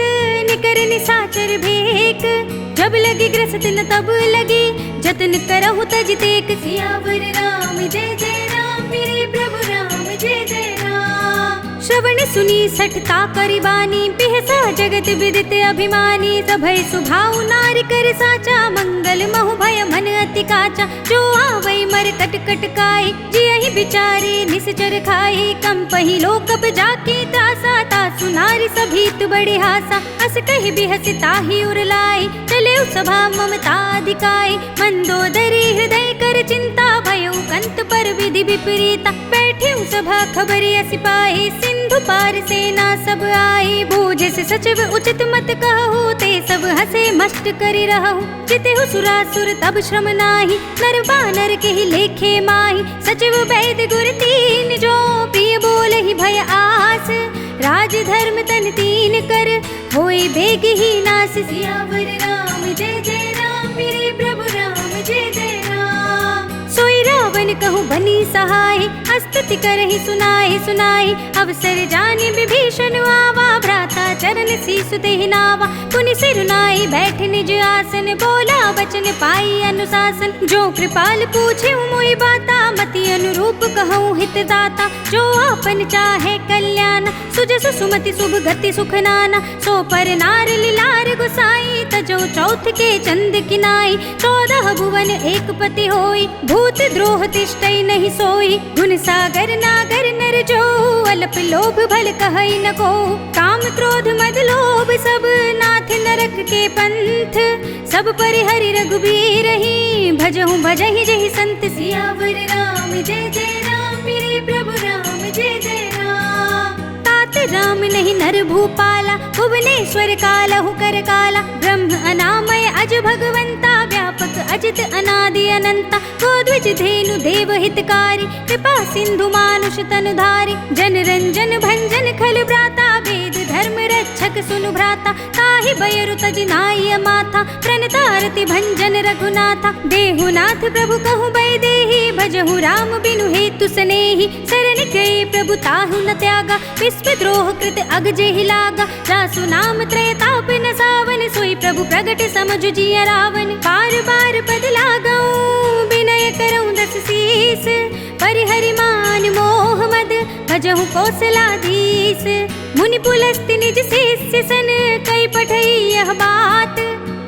निकर निशाचर भेक। जब लगी ग्रसत न तब लगी, जतन करहु तज तेक। सियावर राम जय जय राम, मेरे प्रभु राम जय जय राम। श्रवण सुनी सठता करिबानी, बिहसा जगत विदित अभिमानी। सभय सुभाव नार कर साचा, मंगल महु भय मन अति काचा। जो आवै मर कट कट काय, जियहि बिचारे निश्चर खाए। कंपहि लोकप जाके त्रासा, तासु नारी सभीत बड़े हासा। अस कहि बिहसि ताहि उर लाए, चले सभा ममता अधिकाय। मंदोदरी हृदय कर चिंता, भयो कंत पर विधि विपरीता। बैठे सभा खबरि असि पाए, सिंधु पार सेना सब आए। बूझ से सचिव उचित मत कहु, ते सब हसे मस्त करि रहु। चितेहु सुरासुर तब श्रम नाही, नर बानर के ही लेखे माही। सचिव वैद गुर तीन, जो प्रिय बोलहि भय आस। राज धर्म तन तीन कर, होय बेग ही नास। सियावर राम जय जय राम, मेरे प्रभु राम जय जय राम। सोई रावण कहूँ बनी सहाय, स्तुति करहि सुनाए सुनाए। अवसर जानि विभीषण आवा, भ्राता चरण सीसु देहि नावा। पुनि सिर नाई बैठ निज आसन, बोला वचन पाई अनुशासन। जो कृपाल पूछे मोहि बाता, मति अनुरूप कहूँ हित दाता। जो आपन चाहे कल्याण, सुजसु सुमति शुभ गति सुख नाना। सो पर नार लिलार गोसाई, तजो चौथ के चंद किनाई। 14 भुवन एक पति होई, भूत द्रोह तिष्ठै नहीं सोई। गुण सागर नागर नर जो, अल्प लोभ भल कहै न को। काम क्रोध मद लोभ सब, नाथ नरक के पंथ। सब परिहरि रघुबीर ही, भजहु भजहि जहि संत। सियावर राम जय जय राम, मेरे प्रभु राम जय जय राम। तात राम नहीं नर भूपाला, भुवनेश्वर कालहु कर काला। ब्रह्म अनामय अज भगवंता, व्यापक अजित अनादि अनंता। गोद्विज धेनु देव हितकारी, कृपा सिंधु मानुष तनुधारी। जन रंजन भंजन खल भ्राता, वेद धर्म रक्षक सुनु भ्राता। ताहि बयरु तजि नाई माथा, प्रणतारति भंजन रघुनाथा। देहुनाथ प्रभु कहु बैदेही, भजहु राम बिनु हेतु सनेही। शरण गए प्रभु ताहु न त्यागा, विश्व द्रोह कृत अग जेहि लागा। जासु नाम त्रय ताप न सावन, सोई प्रभु प्रगट समझु जिय रावण। बार बार पद लागऊं, विनय करऊं दस शीस। परिहरि मान मोह मद, भजहु कौशलाधीश। मुनि पुलस्त्य निज शिष्य सन, कई पठई यह बात।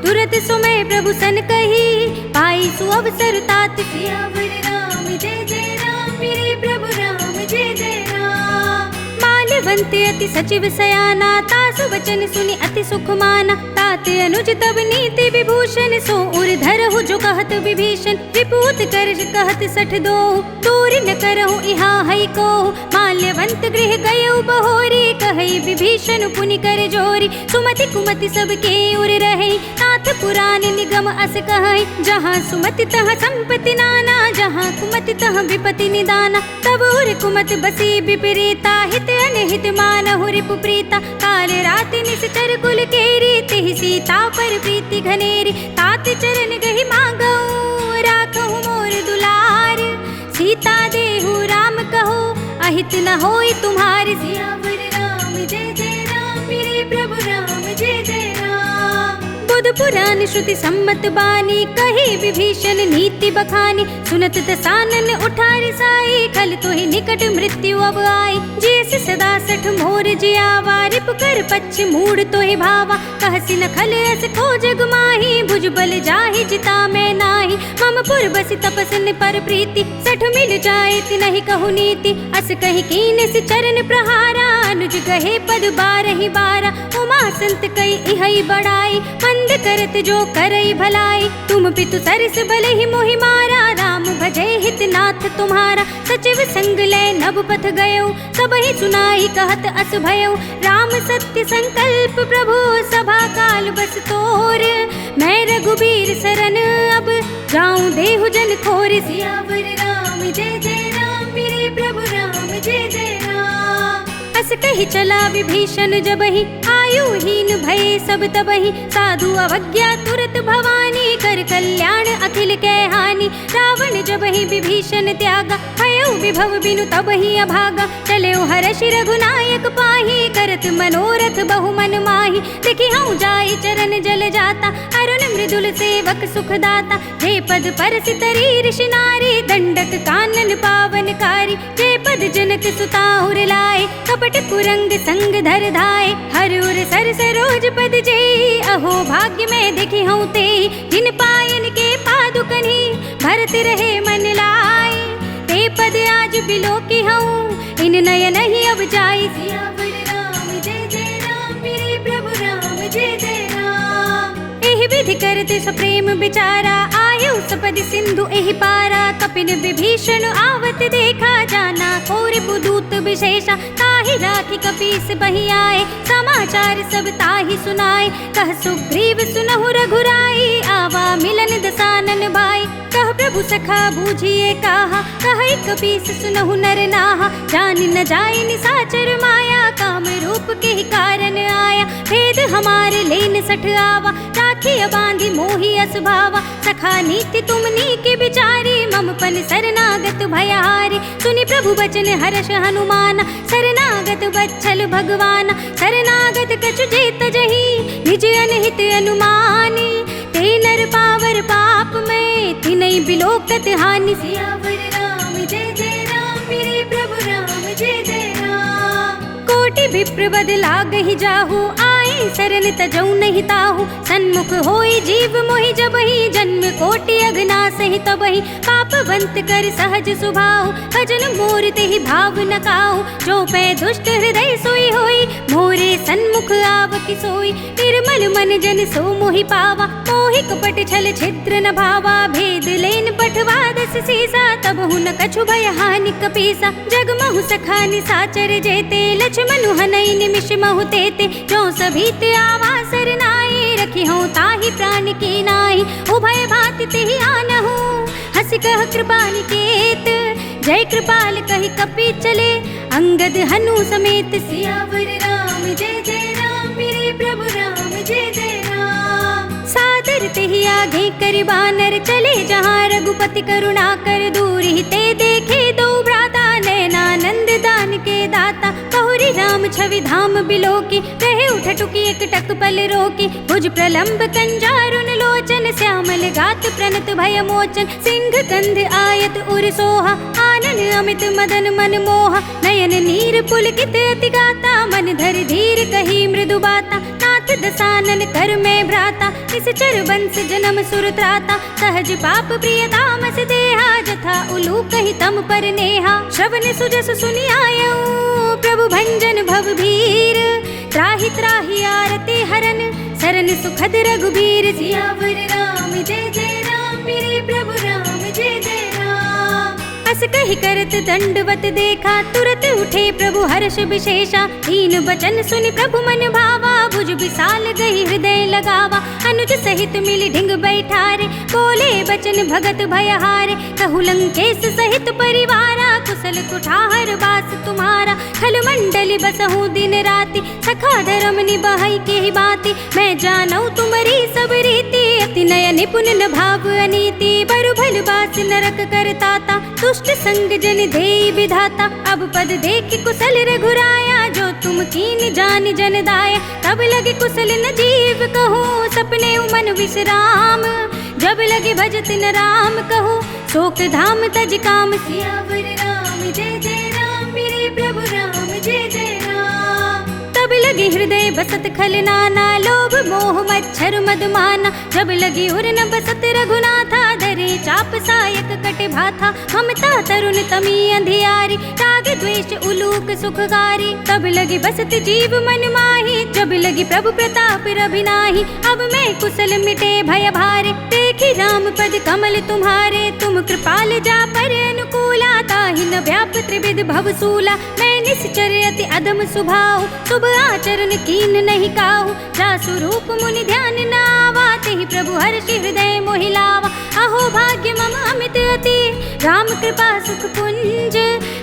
तुरत सुमय प्रभु सन कही, पाई सु अवसर तात। सियावर राम जय जय राम, मेरे प्रभु राम जय जय राम। माल्यवंत अति सचिव सयाना, तासु वचन सुनि अति सुख माना। तात अनुज तब नीति विभूषण, सो उर धरहु जो कहत विभीषण। विपूत कर कहत सठ दो, दूर न करहु इहा हई को। माल्यवंत गृह गयउ बहोरी, कहई विभीषण पुनि कर जोरी। सुमति कुमति सबके उर रहे, नाथ पुराण निगम अस कहई। जहाँ सुमति तहाँ संपत्ति नाना, जहाँ कुमति तहाँ विपति निदाना। तब उर कुमत बसी विपरीता, हित अनहित मानहु रिपु प्रीता। काल राति निश्चर कुल केरी, तिहि सीता पर प्रीति घनेरी। तात चरण गहि मांगऊं, राखहु मोर दुलार। सीता देहु राम कहो, अहित न होई तुम्हारे। सियावर राम जय जय राम, मेरे प्रभु राम जय जय राम। बुध पुराण श्रुति सम्मत बानी, कही विभीषण नीति बखानी। सुनत दसानन उठारी साई, खल तोहि निकट मृत्यु अब आई। जैसे सदा सठ मोर जियावा, रिप कर पच्छ मूड तोहि भावा। कहसी न खल अस को जग माही, भुज बल जाहि जिता मैं नाही। मम पुर बसि तपसन पर प्रीति, सठ मिल जाए तिनहि कहु नीति। अस कहि कीन सि चरण प्रहारा, अनुज कहे पद बारहि बारा। उमा संत कई इहई बड़ाई, मंद करत जो करई भलाई। तुम पितु सरस भले मोहि मारा, राम भजै हित नाथ तुम्हारा। सचिव संग लय नभ पथ गयो, सबहि सुनाई कहत अस भयो। राम सत्य संकल्प प्रभु, सभा काल बस तोर। मैं रघुबीर सरन अब, जाऊं देहु जन खोर। सियावर राम जय जय राम, मेरे प्रभु राम जय जय राम। अस कहि चला विभीषण जबहि, आयुहीन भय सब तबहि। साधु अवज्ञा तुरत भवानी, कर कल्याण अखिल कै हानि। रावण जब ही विभीषण त्यागा, भयो विभव बिनु तब ही अभागा। चले हर्षि रघुनायक पाही, करत मनोरथ बहु मन माही। देखी हूँ जाई चरण जल जाता, अरुण मृदुल सेवक सुखदाता। जे पद पर सितरी ऋषि नारी, दंडक कानन पावनकारी। जे पद जनक सुताहुर लाए, कपट कुरंग संग धर धाए। हर उर सर सरोज पद जेई, अहो भाग्य में देखी हूँ ते। जिन पायन के पादुकनी, भरत रहे मन लाई। ते पद आज बिलो की हूँ, इन नयन ही अब जाई। सियावर राम जय जय राम, मेरे प्रभु राम जय जय राम। एहि विधि करते सप्रेम विचारा, आयु सपद सिंधु एहि पारा। कपिन विभीषण आवत देखा, जाना कोरि पुदूत विशेषा। ताहि राखी कपीस बहि आए, समाचार सब ताहि सुनाए। कह सुग्रीव सुनहु रघुराई, आवा मिलन दसानन भाई। कह प्रभु सखा बूझिए काहा, कहि कपीस सुनहु नर नाहा। जान न जाय निसाचर माया, काम रूप के ही कारण आया। भेद हमारे लेन सठ आवा, राखी बांधी मोहि असभावा। सखा नीति तुमनी के विचारी, मम पन शरणागत भयहारी। सुनि प्रभु बचन हर्ष हनुमाना, शरणागत बच्छल भगवाना। शरणागत कछु जेत जही, निज अनहित अनुमानी। ते नर पावर पाप में, तिनहि बिलोकत हानि। सियावर राम जय जय राम, मेरे प्रभु राम जय जय राम। कोटि विप्र बद लागहि जाहु, आए शरण तजौ नहीं ताहु। सन्मुख होई जीव मोहि जबहि, जन्म कोटि अघनासहि तबहि। पापवंत कर सहज सुभाव, भजन मोर तेहि भाव न काहु। जो पै दुष्ट हृदय सोई होई, मोरे सन्मुख आवकी सोई। निर्मल मन जन सो मोहि पावा, मोहि कपट छल छिद्र न भावा। भेद लेन पठवा दस सीसा, तब हुन कछु भय हानि कपीसा। जगमहु सखा निसाचर जेते, लक्ष्मण हनई निमिष महु तेते। जो सभीत आवा सरनाई, रखी हूँ ताहि प्राण की नाई। उभय भांति तेहि आनहु, हंसि कह कृपा निकेत। जय कृपाल कहि कपि चले, अंगद हनु समेत। सियावर राम जय जय राम, मेरे प्रभु राम जय जय राम। सादर तेहि आगे करि बानर, चले जहाँ रघुपति करुणा कर। दूर ही ते देखे दो भ्राता, नयनानंद दान के दाता। बहुरी राम छवि धाम बिलोकी, रहे उठ टुकी एक टक पल रोकी। भुज प्रलंब कंजारुन लोचन, श्यामल गात प्रणत भय मोचन। सिंह कंध आयत उर सोहा, आनन अमित मदन मन मोहा। नयन नीर पुलकित अति गाता, मन धर धीर कही मृदु बाता। नाथ दसानन कर में भ्राता, निश्चर बंस जन्म सुर त्राता। सहज पाप प्रिय तामस देहा, जथा उलू कही तम पर नेहा। श्रवण सुजस सुनि आयऊ, प्रभु भंजन भव भीर। त्राहि त्राहि आरती हरन, सरन सुखद रघुबीर। सियावर राम जय जय राम, मेरे प्रभु राम जय जय राम। अस कहि करत दंडवत देखा, तुरत उठे प्रभु हर्ष विशेषा। दीन बचन सुनि प्रभु मन भावा, भुज विशाल गई हृदय लगावा। अनुज सहित मिली ढिंग बैठारे, बोले बचन भगत भयहारे। कहु लंकेश सहित परिवारा, कुशल कुठार बास तुम्हारा। खल मंडली बसहु दिन राति, सखा धर्म निभाई के ही बाती। मैं जानऊ तुम्हारी सब रीति, अति नय निपुण न भाव अनीति। बरु भल बास नरक करताता, दुष्ट संग जन देई विधाता। अब पद देखि कुशल रघुराया, जो तुम कीन जान जन दाया। तब लगे कुशल न जीव कहो, सपने मन विश्राम। जब लगे भजत न राम कहो, शोक धाम तज काम। सियावर राम जय जय राम, मेरे प्रभु राम जय जय राम। तब लगे हृदय बसत खल नाना, लोभ मोह मच्छर मदमाना। जब लगी उर न बसत रघुनाथा, धरे चाप सायक कट भाथा। ममता तरुण तमी अंधियारी, राग द्वेष उलूक सुखकारी। तब लगी बसत जीव मन माही, जब लगी प्रभु प्रताप रभिनाही। अब मैं कुशल मिटे भय भारे, देखी राम पद कमल तुम्हारे। तुम कृपाल जा पर अनुकूला, ताहि न व्याप त्रिविध भवसूला। मैं निश्चर अति अधम सुभाव, शुभ आचरण कीन नहीं काहू। जा स्वरूप मुनि ध्यान न आवा, तेहि प्रभु हर्षि हृदय मोहि लावा। अहो भाग्य मम अमित अति, राम कृपा सुख पुंज।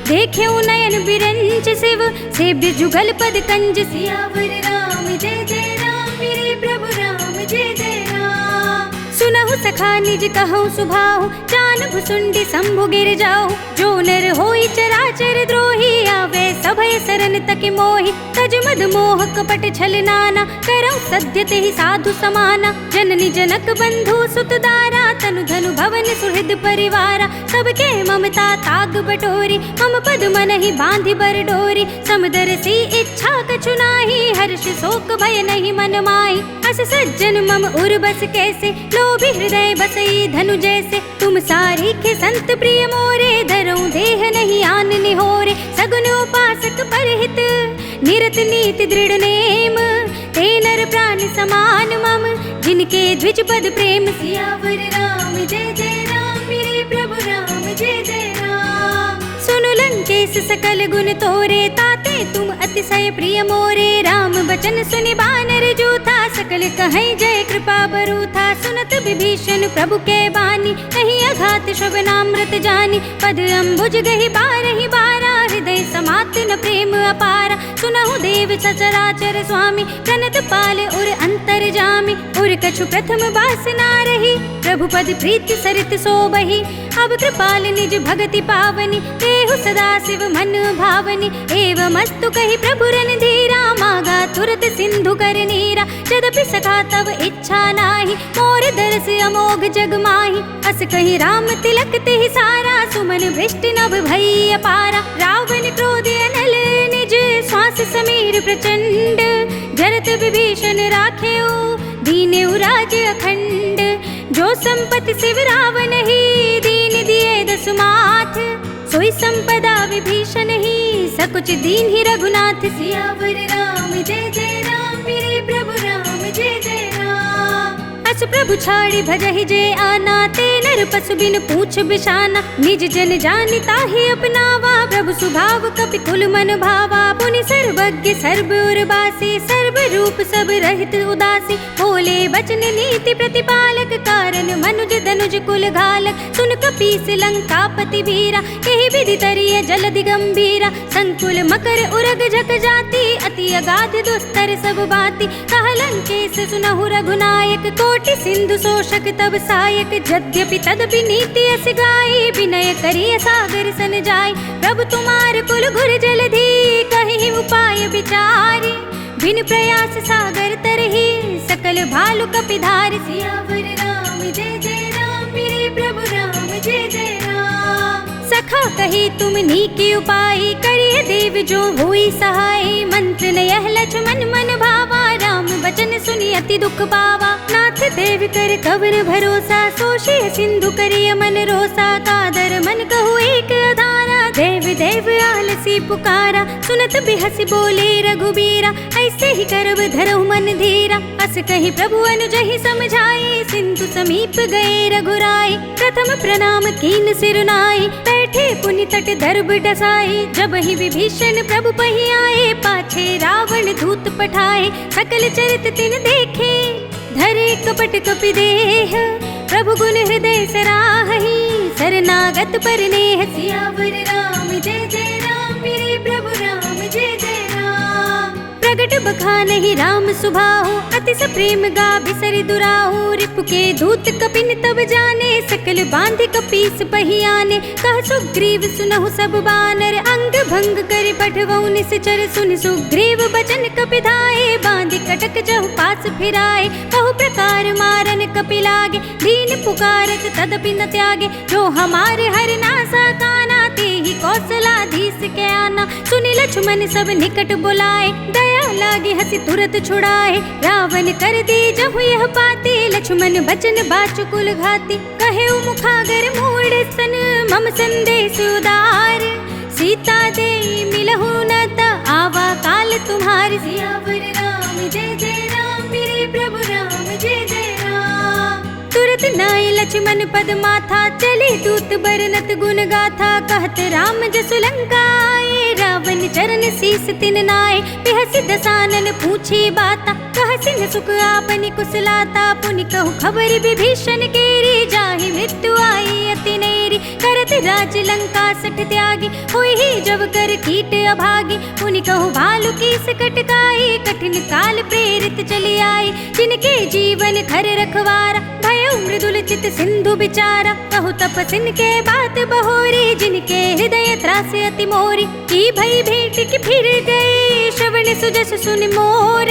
देख्यो नयन बिरंच शिव, सेव्य जुगल पद कंज। सियावर राम जय जय राम, मेरे प्रभु राम जय जय राम। सुनहु सुनहु सखा निज कहूँ सुभाहु, जान भुसुंडी शंभु गिर जाओ। जो नर होई चराचर द्रोही, आवे सभय सरन तक मोहि। तज मद मोह कपट छल नाना, करौ सद्य तेहि साधु समाना। जननी जनक बंधु सुत दारा, तनु धनु भवन सुहृद परिवारा। सबके ममता ताग बटोरी, मम पद मन ही बांधि बर डोरी। समदर सी इच्छा कछु नाही, हर्ष शोक भय नहीं मन माही। अस सज्जन मम उर बस कैसे, लोभी हृदय बसई धनु जैसे। तुम सारीखे संत प्रिय मोरे, धरऊं देह नहीं आन निहोरे। सगुन उपासक परहित, निरत नीति दृढ़ नेम। ते नर प्राण समान मम, जिनके द्विज पद प्रेम। सियावर राम जय जय राम, मेरे प्रभु राम जय जय राम। सुनु लंकेश सकल गुण तोरे, ताते तुम अतिशय प्रिय मोरे। राम बचन सुनि बानर जूथा, सकल कहीं जय कृपा बरूथा। सुनत विभीषण प्रभु के बानी, नहीं अघात श्रवणामृत जानी। पद अम्बुज गहि बारहि बारा, हृदय समात न प्रेम अपारा। सुनहु देव सचराचर स्वामी, प्रणत पाल उर अंतर जामी। उर कछु प्रथम वासना रही, प्रभु पद प्रीति सरित सोबही। अब कृपाल निज भगति पावनी, देहु सदा शिव मन भावनी। एवमस्तु कहि प्रभु रणधीरा, मागा तुरत सिंधु कर नीरा। यद्यपि सखा तव इच्छा नाही, मोर दरस अमोघ जग माही। अस कहि राम तिलक तेहि सारा, सुमन वृष्टि नभ भई अपारा। रावण क्रोध अनल निज, श्वास समीर प्रचंड। जरत विभीषण राखेउ, दीनेउ राज अखंड। जो संपत्ति शिव रावण ही, दीन दिए दसु माथ। सोई संपदा विभीषण ही, सकुच दीन ही रघुनाथ। सियावर राम जय जय राम, मेरे प्रभु राम जय जय राम। अस प्रभु छाड़ी भजहि जे आना, ते नर पशु बिन पूछ बिशाना। निज जन जानि ताहि अपनावा, प्रभु स्वभाव कपि कुल मन भावा। पुनि सर्वज्ञ सर्व उर्वासी, सर्व रूप सब रहित उदासी। बोले बचन नीति प्रतिपालक, कारण मनुज धनुज कुल घालक। सुन कपीस लंकापति वीरा, एहि विधि तरिय जलधि गंभीरा। संकुल मकर उरग झक जाति, अति अगाध दुस्तर सब बाति। कह लंकेश सुनहु रघुनायक, कोटि सिंधु शोषक तब सायक। यद्यपि तदपि नीति अस गाई, विनय करिय सागर सन जाय। प्रभु तुम्हार कुल घुर जलधि, कहि उपाय विचारी। बिन प्रयास सागर तरहि, सकल भालु कपिधार। सियावर राम जय जय राम, मेरे प्रभु राम जय जय राम। सखा कही तुम नीके उपाय, करिए देव जो होई सहाय। मंत्र नयह लक्ष्मण मन भावा, राम वचन सुनि अति दुख पावा। नाथ देव कर कवर भरोसा, सोषे सिंधु करिय मन रोसा। कादर मन कहु एक अधारा, देव देव आलसी पुकारा। सुनत बिहसि बोले रघुबीरा, ऐसे ही करब धरहु मन धीरा। अस कहि प्रभु अनुजहि समझाए, सिंधु समीप गए रघुराई। प्रथम प्रणाम कीन सिर नाई, बैठे पुनि तट दर्भ डसाई। जब ही विभीषण प्रभु पहि आए, पाछे रावण दूत पठाए। सकल चरित तिन देखे, धरे कपट कपि देह। प्रभु गुण हृदय सराहि, शरणागत पर नेह। सियावर राम जय जय राम, मेरे प्रभु राम जय जय राम। प्रगट बखानहि राम सुभाहु, अतिस प्रेम गा बिसरि दुराहु। रिपु के दूत कपिन तब जाने, सकल बांधि कपीस पहि आने। कह सुग्रीव सुनहु सब बानर, अंग भंग करि पठवउ निश्चर। सुनि सुग्रीव बचन कपिधाए, बांधि कटक जहु पास फिराए। बहु प्रकार मारन कपि लागे, दीन पुकारत तदपि न त्यागे। जो हमारे हर नासा काना, तेहि कौशलाधीश के आना। सुनि लक्ष्मण सब निकट बुलाए, दया लागे हंसी तुरत छुड़ाए। रावण कर दी जहु यह पाती, लक्ष्मण बचन बाचु कुल घाती। कहे मुखागर मूढ़ सन, मम संदेश उदार। सीता दे मिलहु न त, आवा काल तुम्हार। सियावर राम जय जय राम, मेरे प्रभु राम जय जय राम। तुरत नाय लक्ष्मण पद माथा, चले दूत बरनत गुण गाथा। कहत राम जसु लंका आए, रावण चरण शीस तिन नाय। बिहसि दसानन पूछे बाता, कहसि न सुख आपनि कुशलाता। पुनि कहु खबर विभीषण केरी, जाहि मृत्यु आई अति नेरी। करत राज लंका सठ त्यागी, होई ही जब कर कीट अभागी। पुनि कहु भालु कीस कटकाई, कठिन काल प्रेरित चली आई। जिनके जीवन खर रखवारा, भयउ मृदुल चित सिंधु बिचारा, कहु तपसिन के बात बहोरी, जिनके हृदय त्रासे अति मोरी। की भई भेंट की फिर गए, श्रवण सुजस सुन मोर,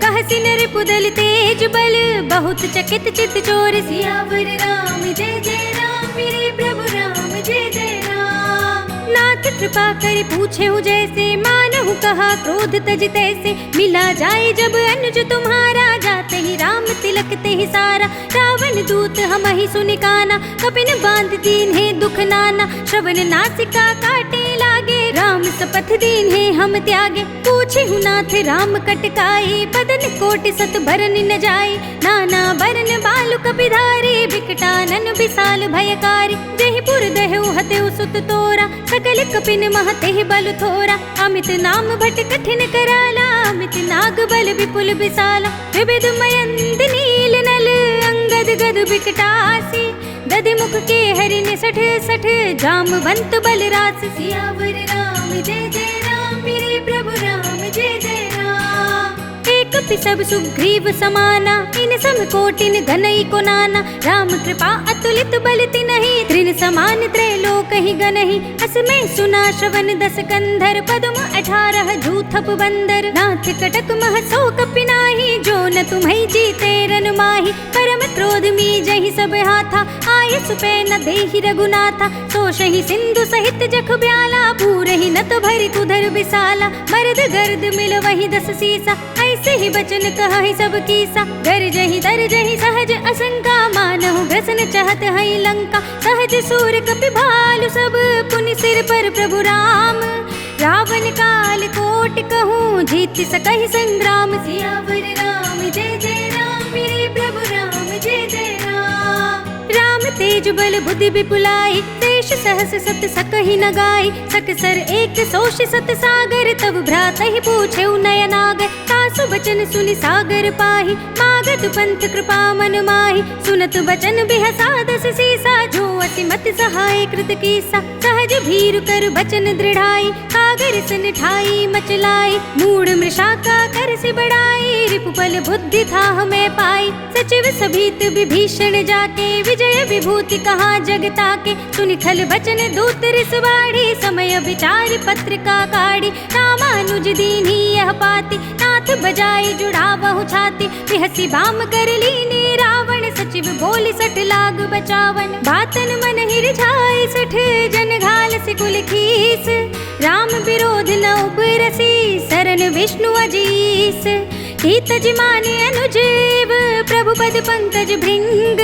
कहसी नर पुदल तेज बल, बहुत चकित चित चोर। सियावर राम जय जय राम, मेरे प्रभु राम जय जय राम। नाथ कृपा कर पूछे हूँ जैसे, मानहु कहा क्रोध तज तैसे। मिला जाए जब अनुज तुम्हारा, जाते ही राम तिलक ते ही सारा। रावण दूत हम ही सुनि काना, कपिन बांध दीन है दुख नाना। श्रवण नासिका काटे लागे, राम सपथ दीन है हम त्यागे। पूछे हूँ नाथ राम कटकाई, बदन कोटि सत भरन न जाए। नाना बरन बालु कपिधारी, बिकटानन विशाल भयकारी। जहि पुर दहु हतेउ सुत तोरा, सकल कपिन महते ही बल थोरा। अमित नाम भट कठिन कराला, अमित नाग बल विपुल विशाला। विविध मयंद नील नल, अंगद गद बिकटासी। दधि मुख के हरिण सठ सठ, जामवंत बल रास। सियावर राम जय जय राम, मेरे प्रभु राम जय जय राम। एक पिसब सुग्रीव समाना, इन सम कोटिन घनई को नाना। राम कृपा अतुलित बल तिनहि, त्रिन समान त्रैलोक ही गनहि। असमय सुना श्रवण दस कंधर, पद्म 18 जूथप बंदर। नाथ कटक मह सो कपिनाहि, जो न तुम्हि जीते रन माहि। परम क्रोध मी जहि सब हाथा, आय सुपै न देहि रघुनाथा। सोषहि सिंधु सहित जख ब्याला, पूरहि नत भरि कुधर विशाला। मर्द गर्द मिल वही 10 सीसा, ऐसे ही बचन कहि सब कीसा। गरजहि तरजहि सहज असंका, मानहु ग्रसन चहत हई लंका। सहज सूर कपि भालु सब, पुनि सिर पर प्रभु राम। रावण काल कोटि कहूँ, जीत सकहि संग्राम। सियावर राम जय जय राम, मेरे प्रभु राम जय जय राम। राम तेज बल बुद्धि विपुलाई, देश सहस सत सकहि न गाई। सकसर एक सोष सत सागर, तब भ्रात ही पूछे नयनागर। तासु बचन सुनि सागर पाहि, मागत पंथ कृपा मन माहि। सुनत बचन बिहसा 10 सीसा, जो अतिमत सहाय कृत कीसा। सहज भीरु कर बचन दृढ़ाई, सागर सन ठाई मचलाई। मूढ़ मृषा का कर से बढ़ाई, रिपुबल बुद्धि था हमें पाई। सचिव सभीत विभीषण जाके, विजय विभूति कहाँ जगता के। सुनि खल बचन दूत रिस बाढ़ी, समय विचार पत्रिका काढ़ी। रामानुज दीन्ही यह पाती, नाथ बजाई जुड़ावहु छाती। बिहसी बाम कर लीनी रावण, सचिव बोली 60 लाग बचावन। बातन मन ही रिझाई 60, जन घाल से कुल खीस। राम विरोध न उबरसी, शरण विष्णु अजीस। तज माने अनुजेव, प्रभु पद पंकज भृंग।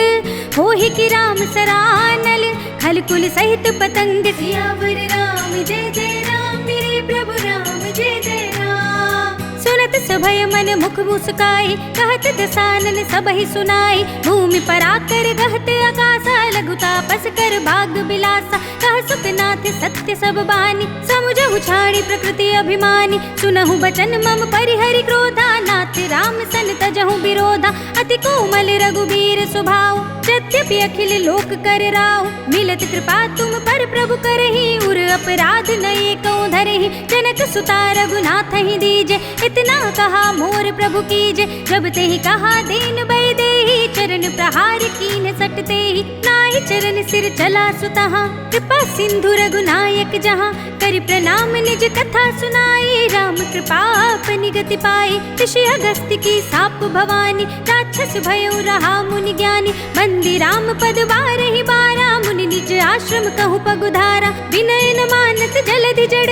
होहि कि राम सरानल, खल कुल सहित पतंग। सियावर राम जय जय राम, मेरे प्रभु राम जय जय राम। सुनत सभय मन मुख मुस्काई, कहत दसानन सबहि सुनाई। भूमि पर आकर गहत आकाशा, लघु तापस कर भाग बिलासा। कह सुखनाथ सत्य सब बानी, समुझहु छाड़ी प्रकृति अभिमानी। सुनहु बचन मम परिहरि क्रोधा, नाथ राम सन तजहु विरोधा। अति कोमल रघुबीर स्वभाव, यद्यपि अखिल लोक कर राव। मिलत कृपा तुम पर प्रभु करहि, उर अपराध न एकौ धरहि। जनक सुता रघुनाथ ही दीजे, इतना कहा मोर प्रभु कीजे। जब ते ही कहा दीन बै देहि, चरण प्रहार कीन सटते ही। नाहि चरण सिर चला सुतहा, कृपा सिंधु रघुनायक जहाँ। करि प्रणाम निज कथा सुनाई, राम कृपा अपनी गति पाई। ऋषि अगस्त्य की साप भवानी, राक्षस भयउ रहा मुनि ज्ञानी। बंदी राम पद बारहि बारा, मुनि निज आश्रम कहु पगुधारा। विनय न मानत जलधि जड़,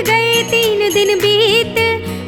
गए 3 दिन बीत।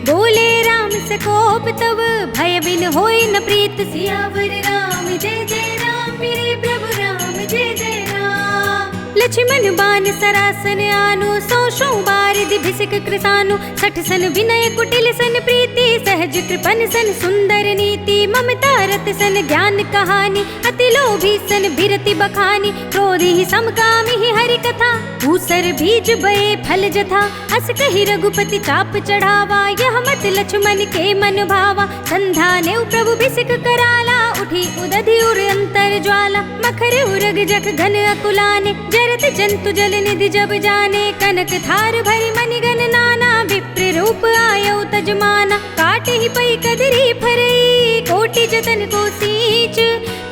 बोले राम सकोप तब, भय बिन होई न प्रीत। सियावर राम जय जय राम, मेरे प्रभु राम जय जय राम। लक्ष्मण बान सरासन आनो, 100 बारिधि भिषिक कृसानो। 60 सन विनय कुटिल सन प्रीति, सहज कृपन सन सुंदर नीति। ममता रत सन ज्ञान कहानी, अति लोभी सन बिरति बखानी। क्रोधी ही समकामी ही हरि कथा, भूसर बीज बये फल जथा। अस कहि रघुपति चाप चढ़ावा, यह मत लक्ष्मण के मन भावा। संधा ने प्रभु भिषिक कराला, उठी उदधि उर अंतर ज्वाला। मखर उरग जख घन अकुलाने, जरत जंतु जल निधि जब जाने। कनक थार भरि मणिगण नाना, विप्र रूप आयौ तजमाना। काटे ही पई कदरी फरई, कोटि जतन को सींच।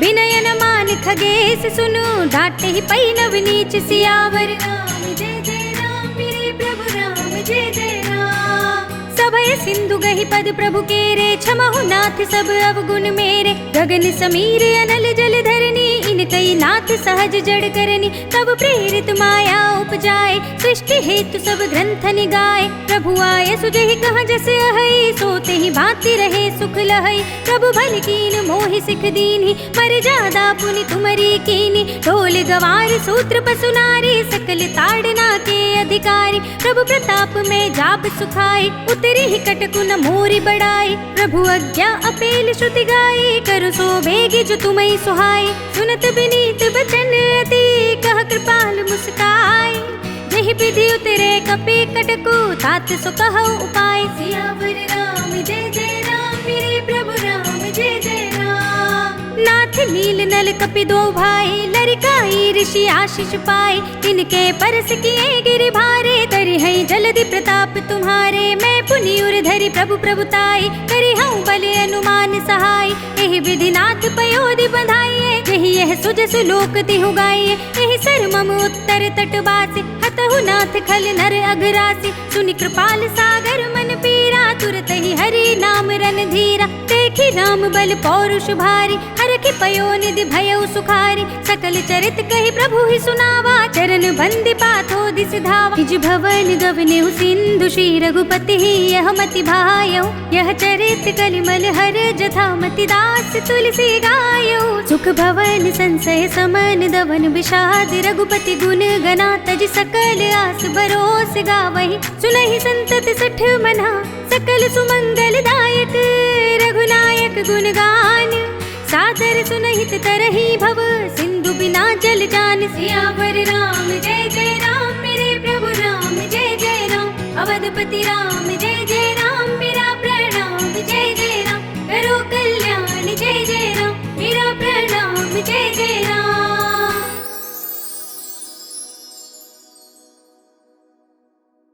विनय न मान खगेश सुनो, डांटे ही पई नवनीच सियावर राम जय जय राम, मेरे प्रभु राम जय जय राम। सभय सिंधु गहि पद प्रभु केरे, क्षमहु नाथ सब अवगुण मेरे। गगन समीर अनल जल धरनी, इन कई नाथ सहज जड़ करनी। तब प्रेरित माया उपजाए, सृष्टि हेतु सब ग्रंथ निगाए। प्रभु आए सुजहि कहाँ जस अहै, सोते ही भांति रहे सुख लहै। प्रभु भल कीन मोहि सिख दीन्हि, मर्यादा पुनि तुमरी कीनी। ढोल गवार सूत्र पसु नारी, सकल ताड़ना के अधिकारी। प्रभु प्रताप में जाप सुखाई, उतरी ही कटकु न मोरी बढ़ाई। प्रभु आज्ञा अपेल श्रुति गाई, करु सो बेगी जो तुम्हें सुहाई। सुनत विनीत बचन अति, कह कृपाल मुस्काई। जहि विधि उतरे कपि कटकु, तात सो कहो उपाय। सियावर राम जय जय राम, मेरे प्रभु राम जय जय राम। नाथ नील नल कपि दो भाई, लरिकाई ऋषि आशीष पाए। तिनके परस किए गिरि भारे, तरि है जलधि प्रताप तुम्हारे। मैं पुनि उर धरि प्रभु प्रभुताई, करि हूँ बल अनुमान सहाय। एहि विधि नाथ पयोधि बंधाइए, यही यह सुजसु लोक तिहु गाइए। एहि सर मम उत्तर तटवासी, हतहु नाथ खल नर अघरासी। सुनि कृपाल सागर मन पीरा, तुरत ही हरि नाम रन धीरा। देखी राम बल पौरुष भारी, हरखि पयो निधि भयउ सुखारी। सकल चरित कहि प्रभु ही सुनावा, चरण बंदी पाथो दिस धावा। निज भवन गवनेउ सिंधु, श्री रघुपति ही यह मति भायौ। यह चरित कलिमल हर जथा, मति दास तुलसी गायौ। सुख भवन संशय समन, दवन विषाद रघुपति गुण गना। तज सकल आस भरोस गावहि, सुनहि संतत सठ मना। सकल सुमंगल दायक रघुनायक गुण गान। सादर सुनहित तरहि भव, सिंधु बिना जल जान। सियावर राम जय जय राम, मेरे प्रभु राम जय जय राम। अवधपति राम जय